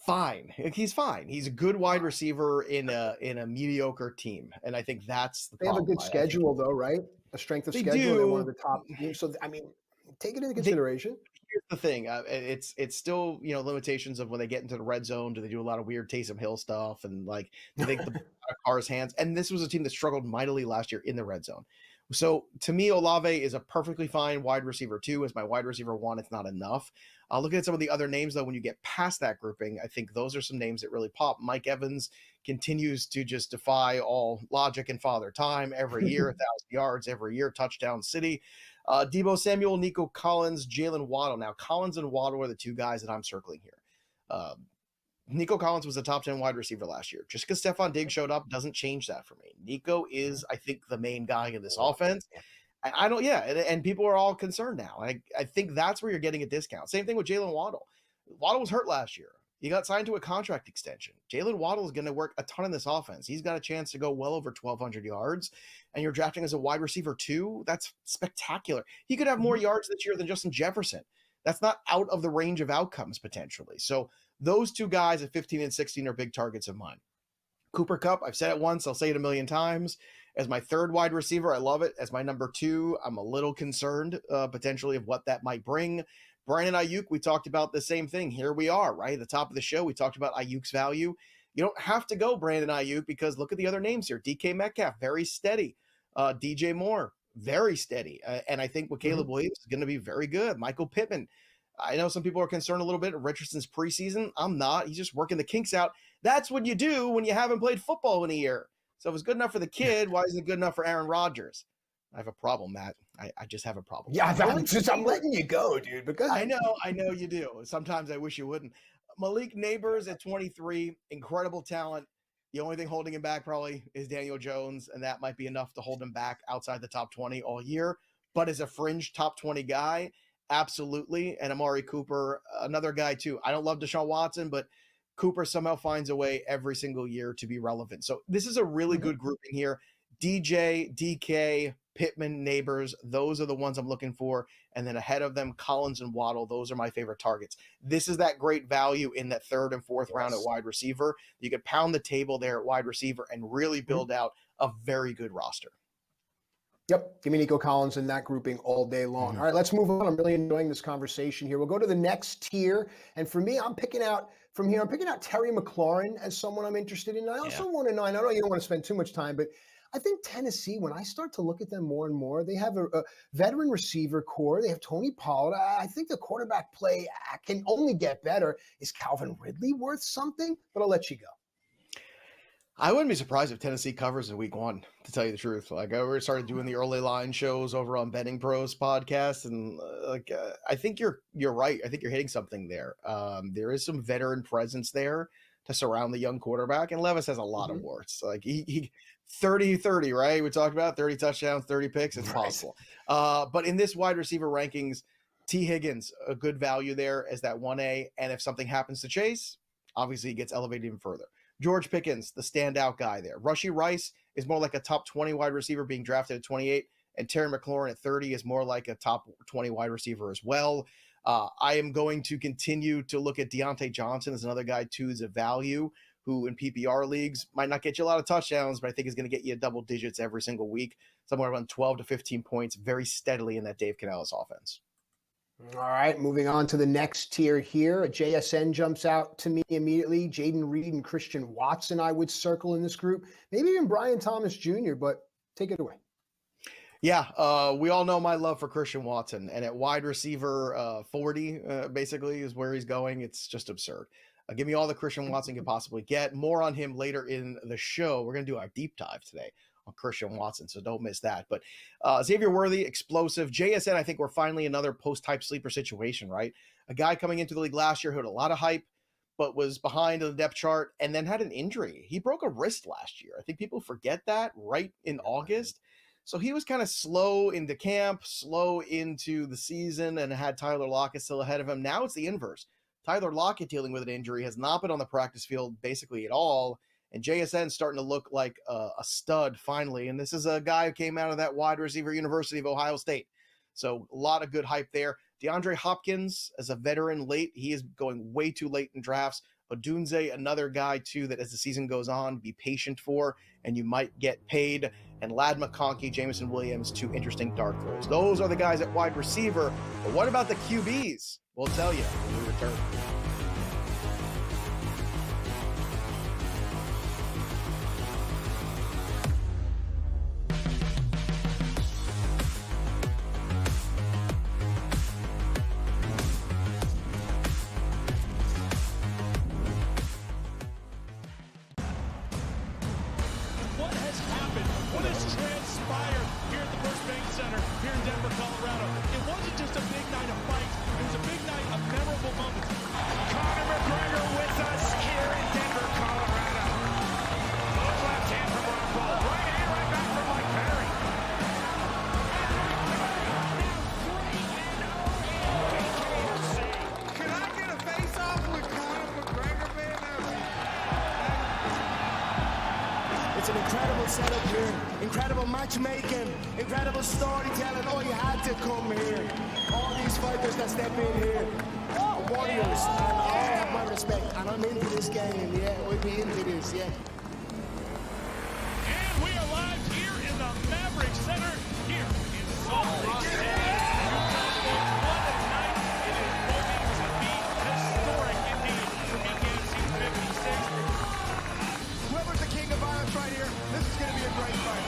fine. He's fine. He's a good wide receiver in a mediocre team, and I think that's the problem. They have a good schedule, though, right? A strength of schedule. They're one of the top teams. So, I mean, take it into consideration. here's the thing. It's still, limitations of when they get into the red zone. Do they do a lot of weird Taysom Hill stuff? And like, do they get the ball out of Carr's hands? And this was a team that struggled mightily last year in the red zone. So to me, Olave is a perfectly fine wide receiver 2. As my wide receiver 1, it's not enough. Looking at some of the other names, though, when you get past that grouping, I think those are some names that really pop. Mike Evans continues to just defy all logic and father time every year, 1,000 yards every year, touchdown city. Debo Samuel, Nico Collins, Jalen Waddle. Now, Collins and Waddle are the 2 guys that I'm circling here. Nico Collins was a top 10 wide receiver last year. Just because Stephon Diggs showed up doesn't change that for me. Nico is, I think, the main guy in this offense. I don't, and people are all concerned now. I think that's where you're getting a discount. Same thing with Jalen Waddle. Waddle was hurt last year. He got signed to a contract extension. Jalen Waddle is going to work a ton in this offense. He's got a chance to go well over 1,200 yards, and you're drafting as a wide receiver 2. That's spectacular. He could have more yards this year than Justin Jefferson. That's not out of the range of outcomes potentially. So those 2 guys at 15 and 16 are big targets of mine. Cooper Kupp, I've said it once, I'll say it a million times. As my 3rd wide receiver, I love it. As my number 2, I'm a little concerned potentially of what that might bring. Brandon Ayuk, we talked about the same thing. Here we are, right? At the top of the show, we talked about Ayuk's value. You don't have to go Brandon Ayuk because look at the other names here. DK Metcalf, very steady. DJ Moore, very steady. And I think with Caleb Williams is going to be very good. Michael Pittman. I know some people are concerned a little bit of Richardson's preseason. I'm not. He's just working the kinks out. That's what you do when you haven't played football in a year. So if it's good enough for the kid, why isn't it good enough for Aaron Rodgers? I have a problem, Matt. I just have a problem. Yeah, I'm letting you go, dude. But go ahead. I know you do. Sometimes I wish you wouldn't. Malik Neighbors at 23, incredible talent. The only thing holding him back probably is Daniel Jones, and that might be enough to hold him back outside the top 20 all year. But as a fringe top 20 guy, absolutely. And Amari Cooper, another guy too. I don't love Deshaun Watson, but Cooper somehow finds a way every single year to be relevant. So this is a really good grouping here. DJ, DK, Pittman, Neighbors, those are the ones I'm looking for. And then ahead of them, Collins and Waddle, those are my favorite targets. This is that great value in that 3rd and 4th round at wide receiver. You could pound the table there at wide receiver and really build out a very good roster. Yep. Give me Nico Collins in that grouping all day long. All right, let's move on. I'm really enjoying this conversation here. We'll go to the next tier. And for me, I'm picking out Terry McLaurin as someone I'm interested in. I also want to know, I know you don't want to spend too much time, but I think Tennessee, when I start to look at them more and more, they have a veteran receiver core. They have Tony Pollard. I think the quarterback play can only get better. Is Calvin Ridley worth something? But I'll let you go. I wouldn't be surprised if Tennessee covers in week 1, to tell you the truth. Like, I already started doing the early line shows over on Betting Pros podcast, and I think you're right. I think you're hitting something there. There is some veteran presence there to surround the young quarterback, and Levis has a lot of warts. Like he 30-30, right? We talked about 30 touchdowns, 30 picks. It's possible. But in this wide receiver rankings, T. Higgins, a good value there as that 1A, and if something happens to Chase, obviously he gets elevated even further. George Pickens, the standout guy there. Rashee Rice is more like a top 20 wide receiver being drafted at 28, and Terry McLaurin at 30 is more like a top 20 wide receiver as well. I am going to continue to look at Deontay Johnson as another guy, too, as a value, who in PPR leagues might not get you a lot of touchdowns, but I think is going to get you double digits every single week, somewhere around 12 to 15 points very steadily in that Dave Canales offense. All right, moving on to the next tier here. A JSN jumps out to me immediately. Jaden Reed and Christian Watson I would circle in this group. Maybe even Brian Thomas Jr., but take it away. Yeah, we all know my love for Christian Watson. And at wide receiver 40, basically, is where he's going. It's just absurd. Give me all the Christian Watson can possibly get. More on him later in the show. We're going to do our deep dive today on Christian Watson, so don't miss that. But Xavier Worthy, explosive. JSN, I think we're finally another post-type sleeper situation, right? A guy coming into the league last year who had a lot of hype, but was behind on the depth chart and then had an injury. He broke a wrist last year. I think people forget that right in August. So he was kind of slow into camp, slow into the season, and had Tyler Lockett still ahead of him. Now it's the inverse. Tyler Lockett dealing with an injury, has not been on the practice field basically at all. And JSN starting to look like a stud finally. And this is a guy who came out of that wide receiver University of Ohio State. So a lot of good hype there. DeAndre Hopkins as a veteran late. He is going way too late in drafts. Odunze, another guy too that as the season goes on, be patient for, and you might get paid. And Lad McConkey, Jameson Williams, two interesting dart throws. Those are the guys at wide receiver. But what about the QBs? We'll tell you when we return. What has happened? What has transpired here at the First Bank Center here in Denver, Colorado? It wasn't just a big night of fights. It was a big night of memorable moments. Conor McGregor with us here in Denver, Colorado. Hook left hand from Rockhold. Right hand, right back from Mike Perry. Can I get a face-off with Conor McGregor, man? It's an incredible setup here, incredible matchmaking, incredible storytelling. Oh, you had to come here. All these fighters that step in here are warriors, and all have my respect. And I'm into this game, yeah. We'll be into this, yeah. And we are live here in the Maverick Center here in Salt Lake City. What a night. It is going to be historic indeed for BKFC 56. Whoever's the king of violence right here, this is going to be a great fight.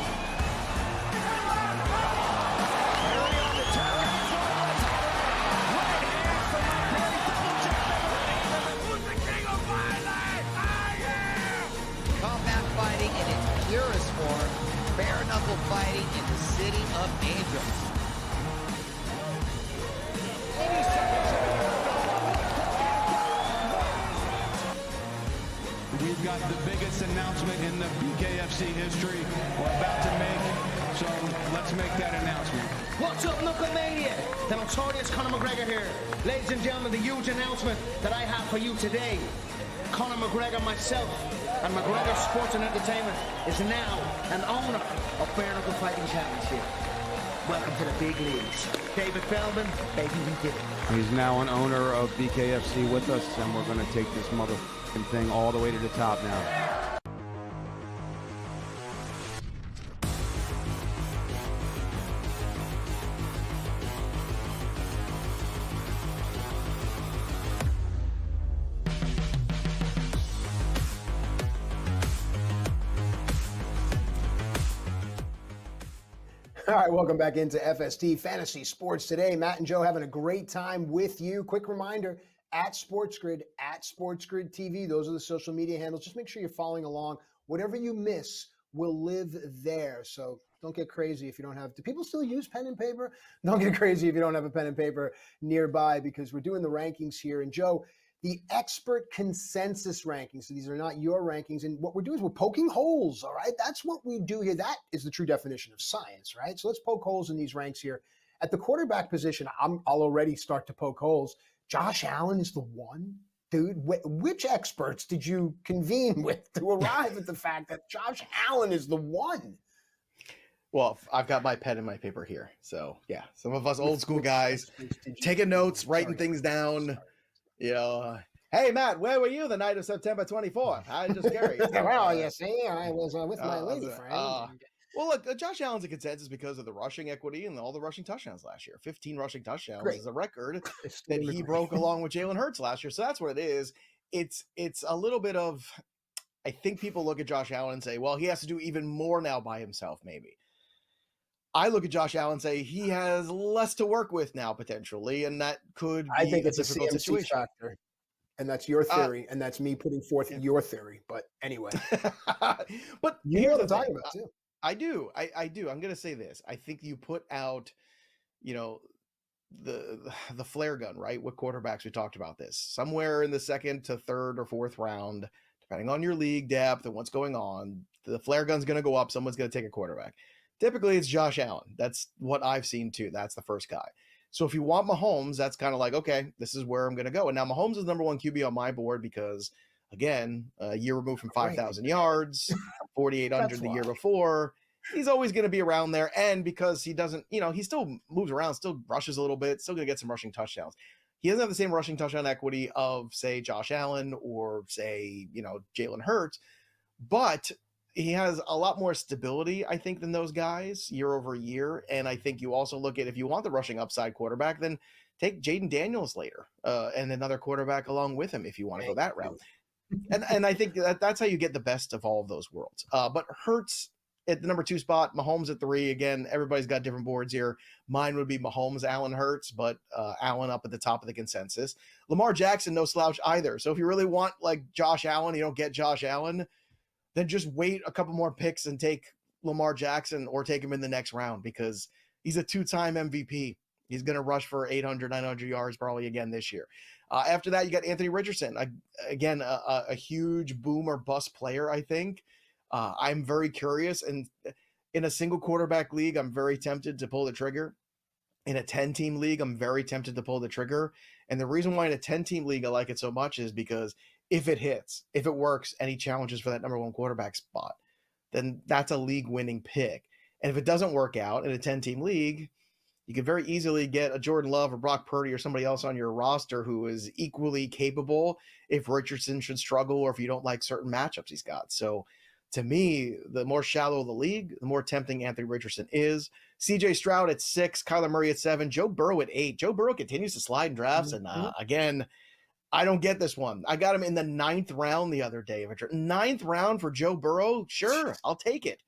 Combat fighting in its purest form, bare knuckle fighting in the city of angels. We've got the biggest announcement in the BKFC history we're about to make, so let's make that announcement. What's up, Knucklemania? The notorious Conor McGregor here. Ladies and gentlemen, the huge announcement that I have for you today. Conor McGregor, myself, and McGregor Sports and Entertainment is now an owner of Bare Knuckle Fighting Championship. Welcome to the big leagues. David Feldman, baby, we did it. He's now an owner of BKFC with us, and we're going to take this motherfucking thing all the way to the top now. All right, welcome back into FST Fantasy Sports today. Matt and Joe having a great time with you. Quick reminder, at SportsGrid TV. Those are the social media handles. Just make sure you're following along. Whatever you miss will live there. So don't get crazy if you don't have. Do people still use pen and paper? Don't get crazy if you don't have a pen and paper nearby, because we're doing the rankings here. And Joe, the expert consensus rankings. So these are not your rankings. And what we're doing is we're poking holes, all right? That's what we do here. That is the true definition of science, right? So let's poke holes in these ranks here. At the quarterback position, I'll already start to poke holes. Josh Allen is the one. Dude, which experts did you convene with to arrive at the fact that Josh Allen is the one? Well, I've got my pen and my paper here. So, yeah, some of us old school guys taking notes, writing things down. You know, hey, Matt, where were you the night of September 24th? I just curious. Well, you see, I was with my lady friend. Well, look, Josh Allen's a consensus because of the rushing equity and all the rushing touchdowns last year. 15 rushing touchdowns is a record that he broke along with Jalen Hurts last year. So that's what it is. It's a little bit of, I think people look at Josh Allen and say, well, he has to do even more now by himself, maybe. I look at Josh Allen and say he has less to work with now potentially, and that could be I think it's a difficult CMC situation. factor, and that's your theory, and that's me putting forth your theory. But anyway, but you know what I'm talking about too. I do. I do. I'm going to say this. I think you put out, you know, the flare gun, right? With quarterbacks, we talked about this. Somewhere in the second to third or fourth round, depending on your league depth and what's going on, the flare gun's going to go up. Someone's going to take a quarterback. Typically, it's Josh Allen. That's what I've seen too. That's the first guy. So if you want Mahomes, that's kind of like, okay, this is where I'm going to go. And now Mahomes is number one QB on my board because, again, a year removed from 5,000 yards, 4,800 the year before. He's always going to be around there. And because he doesn't, you know, he still moves around, still rushes a little bit, still going to get some rushing touchdowns. He doesn't have the same rushing touchdown equity of, say, Josh Allen or, say, you know, Jalen Hurts. But he has a lot more stability, I think, than those guys year over year. And I think you also look at, if you want the rushing upside quarterback, then take Jaden Daniels later and another quarterback along with him if you want to go that route. And I think that's how you get the best of all of those worlds. But Hurts at the number 2 spot, Mahomes at 3. Again, everybody's got different boards here. Mine would be Mahomes, Allen, Hurts, but Allen up at the top of the consensus. Lamar Jackson, no slouch either. So if you really want like Josh Allen, you don't get Josh Allen, then just wait a couple more picks and take Lamar Jackson or take him in the next round because he's a 2-time MVP. He's going to rush for 800, 900 yards probably again this year. After that, you got Anthony Richardson. Again, a huge boom or bust player, I think. I'm very curious. And in a single quarterback league, I'm very tempted to pull the trigger. In a 10-team league, I'm very tempted to pull the trigger. And the reason why in a 10-team league I like it so much is because if it hits, if it works, and he challenges for that number 1 quarterback spot, then that's a league-winning pick. And if it doesn't work out in a 10-team league, you could very easily get a Jordan Love or Brock Purdy or somebody else on your roster who is equally capable if Richardson should struggle or if you don't like certain matchups he's got. So to me, the more shallow the league, the more tempting Anthony Richardson is. CJ Stroud at 6, Kyler Murray at 7, Joe Burrow at 8. Joe Burrow continues to slide in drafts. And again, I don't get this one. I got him in the 9th round the other day. 9th round for Joe Burrow? Sure, I'll take it.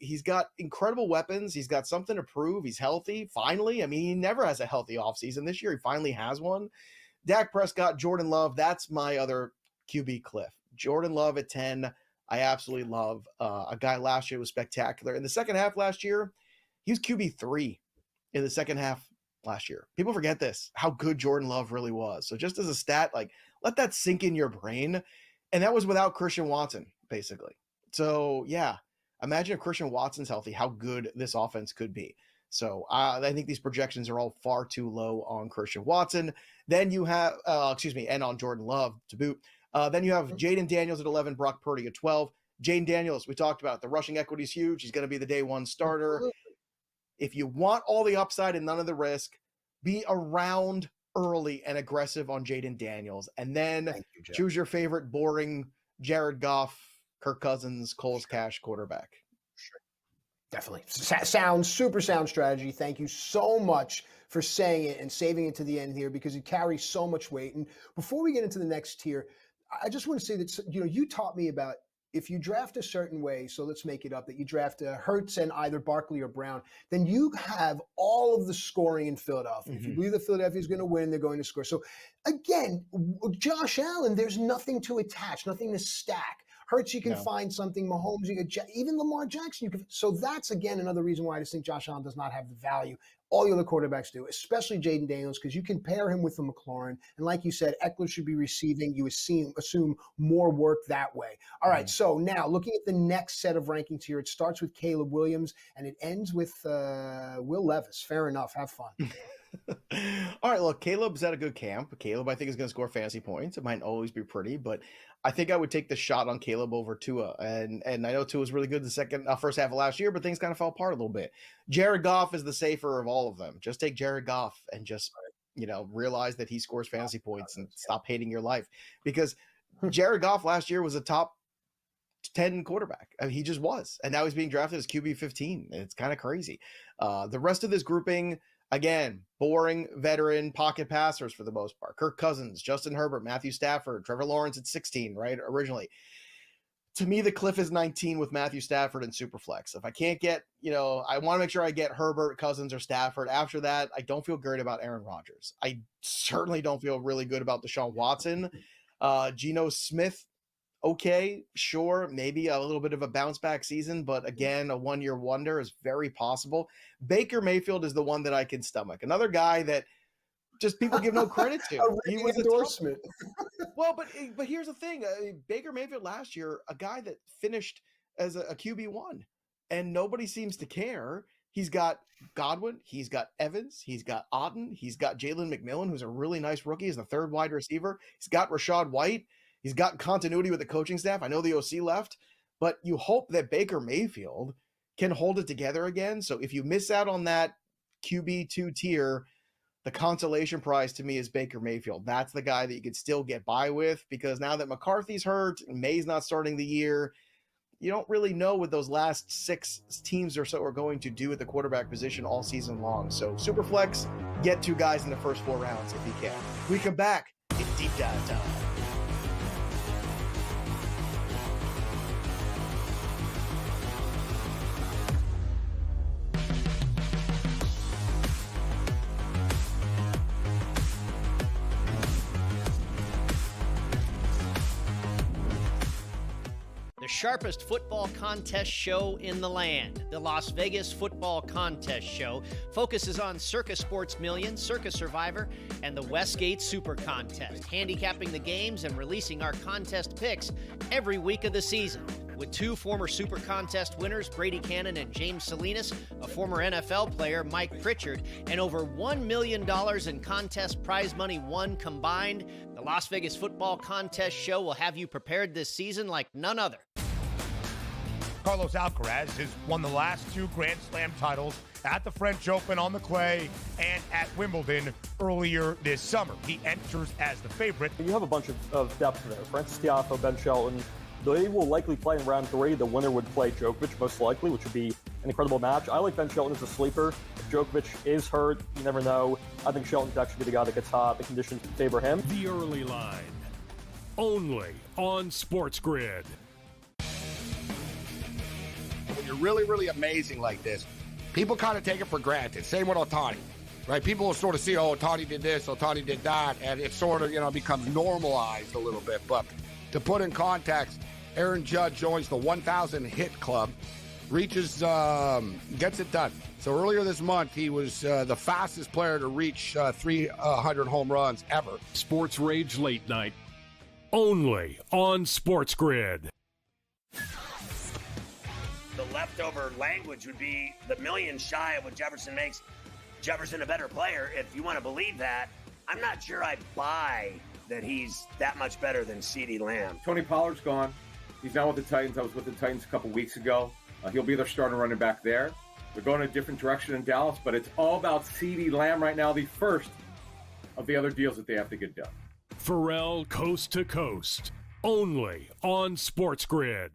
He's got incredible weapons. He's got something to prove. He's healthy. Finally. I mean, he never has a healthy offseason. This year, he finally has one. Dak Prescott, Jordan Love. That's my other QB cliff. Jordan Love at 10. I absolutely love. A guy last year was spectacular. In the second half last year, he was QB3 in the second half last year. People forget this, how good Jordan Love really was. So just as a stat, like, let that sink in your brain. And that was without Christian Watson, basically. So, yeah. Imagine if Christian Watson's healthy, how good this offense could be. So I think these projections are all far too low on Christian Watson. Then you have, and on Jordan Love to boot. Then you have Jaden Daniels at 11, Brock Purdy at 12. Jaden Daniels, we talked about, the rushing equity is huge. He's going to be the day 1 starter. Absolutely. If you want all the upside and none of the risk, be around early and aggressive on Jaden Daniels. And then choose your favorite boring Jared Goff, Kirk Cousins, Coles Cash quarterback. Sure. Definitely. Super sound strategy. Thank you so much for saying it and saving it to the end here because it carries so much weight. And before we get into the next tier, I just want to say that, you taught me about if you draft a certain way, so let's make it up, that you draft Hurts and either Barkley or Brown, then you have all of the scoring in Philadelphia. If you believe that Philadelphia is going to win, they're going to score. So again, Josh Allen, there's nothing to attach, nothing to stack. Hurts, you can find something. Mahomes, you can even Lamar Jackson. You can. So that's again another reason why I just think Josh Allen does not have the value all the other quarterbacks do, especially Jaden Daniels, because you can pair him with the McLaurin, and like you said, Eckler should be receiving. You assume more work that way. All right. So now looking at the next set of rankings here, it starts with Caleb Williams and it ends with Will Levis. Fair enough. Have fun. All right, look, Caleb's at a good camp. Caleb, I think, is going to score fantasy points. It might always be pretty, but I think I would take the shot on Caleb over Tua. And I know Tua was really good the first half of last year, but things kind of fell apart a little bit. Jared Goff is the safer of all of them. Just take Jared Goff and just, realize that he scores fantasy points and stop hating your life. Because Jared Goff last year was a top 10 quarterback. I mean, he just was. And now he's being drafted as QB 15. It's kind of crazy. The rest of this grouping, again, boring veteran pocket passers for the most part. Kirk Cousins, Justin Herbert, Matthew Stafford, Trevor Lawrence at 16, right? Originally. To me, the cliff is 19 with Matthew Stafford and Superflex. If I can't get, I want to make sure I get Herbert, Cousins, or Stafford. After that, I don't feel great about Aaron Rodgers. I certainly don't feel really good about Deshaun Watson. Geno Smith, okay, sure, maybe a little bit of a bounce back season, but again, a 1-year wonder is very possible. Baker Mayfield is the one that I can stomach. Another guy that just people give no credit to. He was endorsement. Well, but here's the thing. Baker Mayfield last year, a guy that finished as a QB1, and nobody seems to care. He's got Godwin, he's got Evans, he's got Otten, he's got Jalen McMillan, who's a really nice rookie as the third wide receiver. He's got Rashad White. He's got continuity with the coaching staff. I know the OC left, but you hope that Baker Mayfield can hold it together again. So if you miss out on that QB2 tier, the consolation prize to me is Baker Mayfield. That's the guy that you could still get by with, because now that McCarthy's hurt and May's not starting the year, you don't really know what those last 6 teams or so are going to do at the quarterback position all season long. So Superflex, get 2 guys in the first 4 rounds if he can. We come back, it's deep dive time. The sharpest football contest show in the land, the Las Vegas Football Contest Show, focuses on Circa Sports Million, Circa Survivor, and the Westgate Super Contest, handicapping the games and releasing our contest picks every week of the season. With 2 former Super Contest winners, Brady Cannon and James Salinas, a former NFL player, Mike Pritchard, and over $1 million in contest prize money won combined, the Las Vegas Football Contest Show will have you prepared this season like none other. Carlos Alcaraz has won the last 2 Grand Slam titles at the French Open on the clay and at Wimbledon earlier this summer. He enters as the favorite. You have a bunch of depth there. Francis Tiafoe, Ben Shelton, they will likely play in round 3. The winner would play Djokovic, most likely, which would be an incredible match. I like Ben Shelton as a sleeper. If Djokovic is hurt, you never know. I think Shelton's actually be the guy that gets hot. The conditions favor him. The early line, only on SportsGrid. When you're really, really amazing like this, people kind of take it for granted. Same with Otani, right? People will sort of see, oh, Otani did this, Otani did that, and it sort of, becomes normalized a little bit. But to put in context, Aaron Judge joins the 1,000 hit club, reaches, gets it done. So earlier this month, he was the fastest player to reach 300 home runs ever. Sports Rage Late Night, only on SportsGrid. The leftover language would be the million shy of what Jefferson makes Jefferson a better player. If you want to believe that, I'm not sure I buy that he's that much better than CeeDee Lamb. Tony Pollard's gone. He's now with the Titans. I was with the Titans a couple weeks ago. He'll be their starting running back there. They're going a different direction in Dallas, but it's all about CeeDee Lamb right now, the first of the other deals that they have to get done. Pharrell Coast to Coast, only on SportsGrid.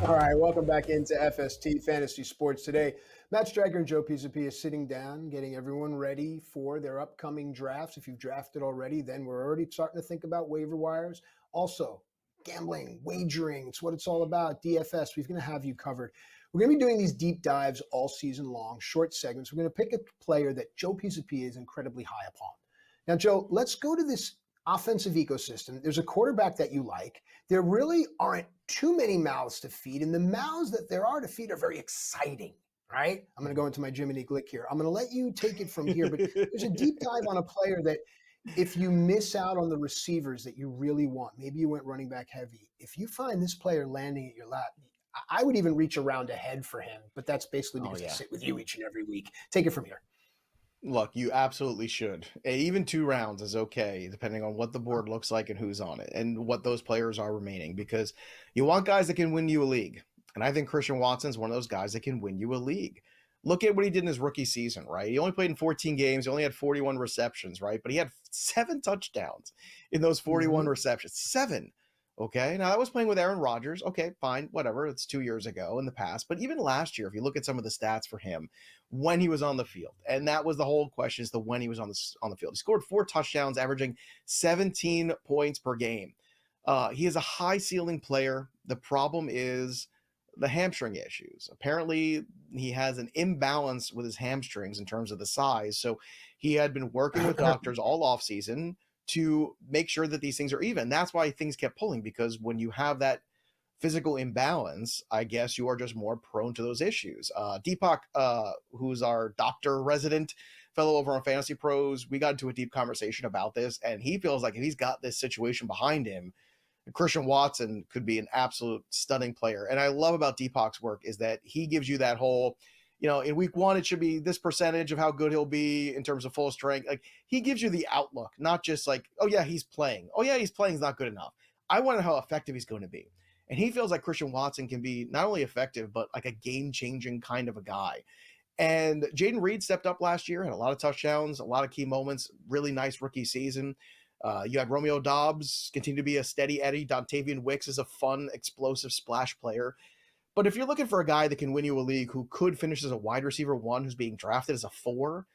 All right, welcome back into FST Fantasy Sports today. Matt Striker and Joe Pisapia is sitting down, getting everyone ready for their upcoming drafts. If you've drafted already, then we're already starting to think about waiver wires. Also, gambling, wagering, it's what it's all about. DFS, we're going to have you covered. We're going to be doing these deep dives all season long, short segments. We're going to pick a player that Joe Pisapia is incredibly high upon. Now, Joe, let's go to this offensive ecosystem. There's a quarterback that you like. There really aren't too many mouths to feed, and the mouths that there are to feed are very exciting, right? I'm going to go into my Jiminy Glick here. I'm going to let you take it from here, but there's a deep dive on a player that if you miss out on the receivers that you really want, maybe you went running back heavy, if you find this player landing at your lap, I would even reach around ahead for him, but that's basically because I sit with you each and every week. Take it from here. Look, you absolutely should. Even 2 rounds is okay, depending on what the board looks like and who's on it and what those players are remaining, because you want guys that can win you a league. And I think Christian Watson's one of those guys that can win you a league. Look at what he did in his rookie season, right? He only played in 14 games. He only had 41 receptions, right? But he had 7 touchdowns in those 41 receptions. 7. Okay, now I was playing with Aaron Rodgers. Okay, fine, whatever. It's 2 years ago in the past. But even last year, if you look at some of the stats for him when he was on the field, and that was the whole question, is the when he was on the field. He scored 4 touchdowns, averaging 17 points per game. He is a high ceiling player. The problem is the hamstring issues. Apparently, he has an imbalance with his hamstrings in terms of the size. So he had been working with doctors all offseason to make sure that these things are even. That's why things kept pulling, because when you have that physical imbalance, I guess you are just more prone to those issues. Deepak, who's our doctor resident fellow over on Fantasy Pros, we got into a deep conversation about this, and he feels like if he's got this situation behind him, Christian Watson could be an absolute stunning player. And I love about Deepak's work is that he gives you that whole, in week 1, it should be this percentage of how good he'll be in terms of full strength. Like, he gives you the outlook, not just like, oh yeah, he's playing. Oh yeah, he's playing is not good enough. I want to know how effective he's going to be. And he feels like Christian Watson can be not only effective, but like a game-changing kind of a guy. And Jaden Reed stepped up last year, had a lot of touchdowns, a lot of key moments, really nice rookie season. You had Romeo Dobbs continue to be a steady Eddie. Dontavian Wicks is a fun, explosive splash player. But if you're looking for a guy that can win you a league who could finish as a wide receiver 1 who's being drafted as a 4,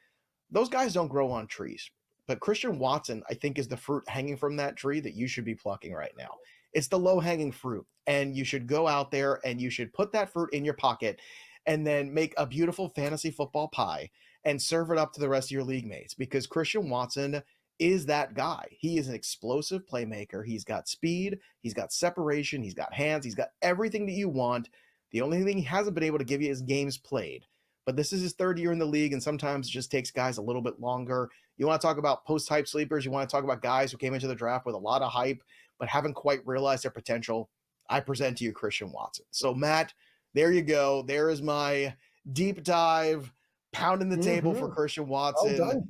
those guys don't grow on trees. But Christian Watson, I think, is the fruit hanging from that tree that you should be plucking right now. It's the low-hanging fruit, and you should go out there and you should put that fruit in your pocket and then make a beautiful fantasy football pie and serve it up to the rest of your league mates, because Christian Watson is that guy. He is an explosive playmaker. He's got speed, he's got separation, he's got hands, he's got everything that you want. The only thing he hasn't been able to give you is games played. But this is his 3rd year in the league, and sometimes it just takes guys a little bit longer. You want to talk about post-hype sleepers, you want to talk about guys who came into the draft with a lot of hype but haven't quite realized their potential. I present to you Christian Watson. So, Matt, there you go. There is my deep dive, pounding the table for Christian Watson. Well done.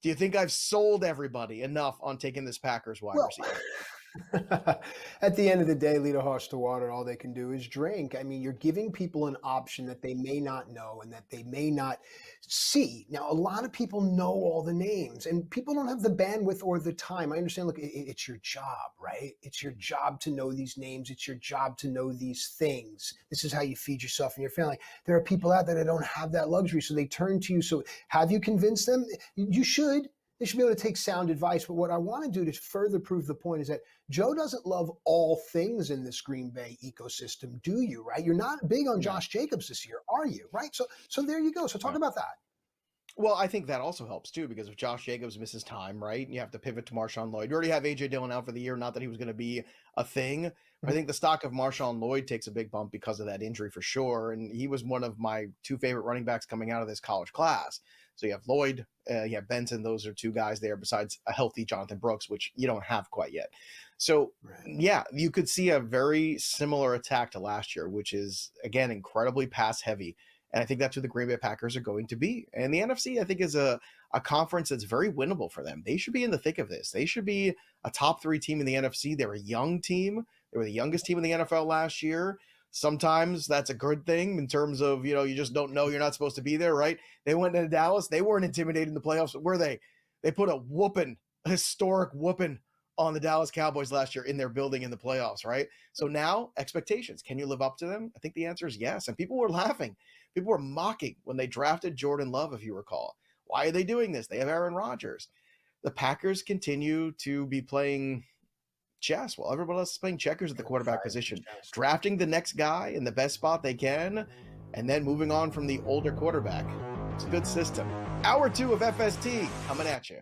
Do you think I've sold everybody enough on taking this Packers wide receiver? At the end of the day, lead a horse to water. All they can do is drink. I mean, you're giving people an option that they may not know and that they may not see. Now, a lot of people know all the names, and people don't have the bandwidth or the time. I understand. Look, it's your job, right? It's your job to know these names. It's your job to know these things. This is how you feed yourself and your family. There are people out there that don't have that luxury, so they turn to you. So have you convinced them? You should. They should be able to take sound advice. But what I want to do to further prove the point is that Joe doesn't love all things in this Green Bay ecosystem, do you, right? You're not big on Josh Jacobs this year, are you, right? So there you go. So talk about that. Well, I think that also helps too, because if Josh Jacobs misses time, right, and you have to pivot to Marshawn Lloyd. You already have A.J. Dillon out for the year, not that he was going to be a thing. I think the stock of Marshawn Lloyd takes a big bump because of that injury for sure, and he was one of my 2 favorite running backs coming out of this college class. So you have Lloyd, you have Benson. Those are 2 guys there besides a healthy Jonathan Brooks, which you don't have quite yet. So, yeah, you could see a very similar attack to last year, which is, again, incredibly pass heavy. And I think that's who the Green Bay Packers are going to be. And the NFC, I think, is a conference that's very winnable for them. They should be in the thick of this. They should be a top 3 team in the NFC. They're a young team. They were the youngest team in the NFL last year. Sometimes that's a good thing in terms of, you just don't know you're not supposed to be there, right? They went into Dallas. They weren't intimidated in the playoffs, were they? They put a historic whooping on the Dallas Cowboys last year in their building in the playoffs, right? So now, expectations. Can you live up to them? I think the answer is yes. And people were laughing. People were mocking when they drafted Jordan Love, if you recall. Why are they doing this? They have Aaron Rodgers. The Packers continue to be playing chess while everybody else is playing checkers at the quarterback position, drafting the next guy in the best spot they can, and then moving on from the older quarterback. It's a good system. Hour 2 of FST coming at you.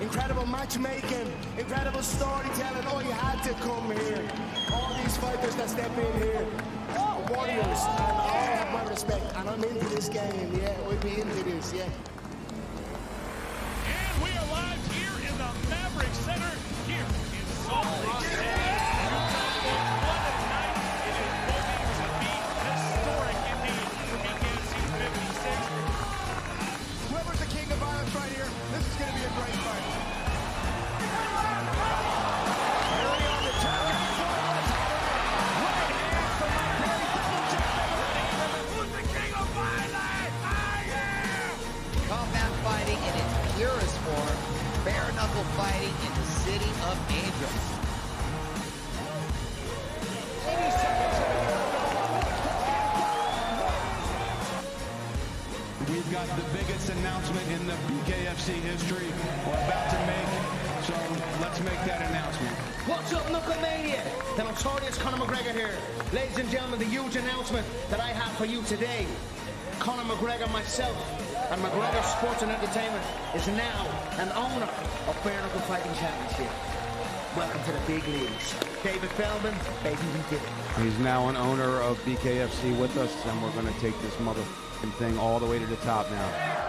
Incredible matchmaking, incredible storytelling. Oh, you had to come here. All these fighters that step in here, warriors, and all have my respect. And I'm into this game, yeah. We'll be into this, yeah. And we are live here in the Maverick Center, here in Salt Lake City. What a night. It is going to be historic indeed for BKFC 56. Whoever's the king of violence right here, this is going to be a great fight. Combat fighting in its purest form, bare knuckle fighting in the city of angels. We've got the biggest announcement in the BKFC history. We're about to make So let's make that announcement. What's up, Knucklemania? The notorious Conor McGregor here. Ladies and gentlemen, the huge announcement that I have for you today. Conor McGregor, myself, and McGregor Sports and Entertainment is now an owner of Bare Knuckle Fighting Championship. Welcome to the big leagues. David Feldman, baby, we did it. He's now an owner of BKFC with us, and we're going to take this motherfucking thing all the way to the top now.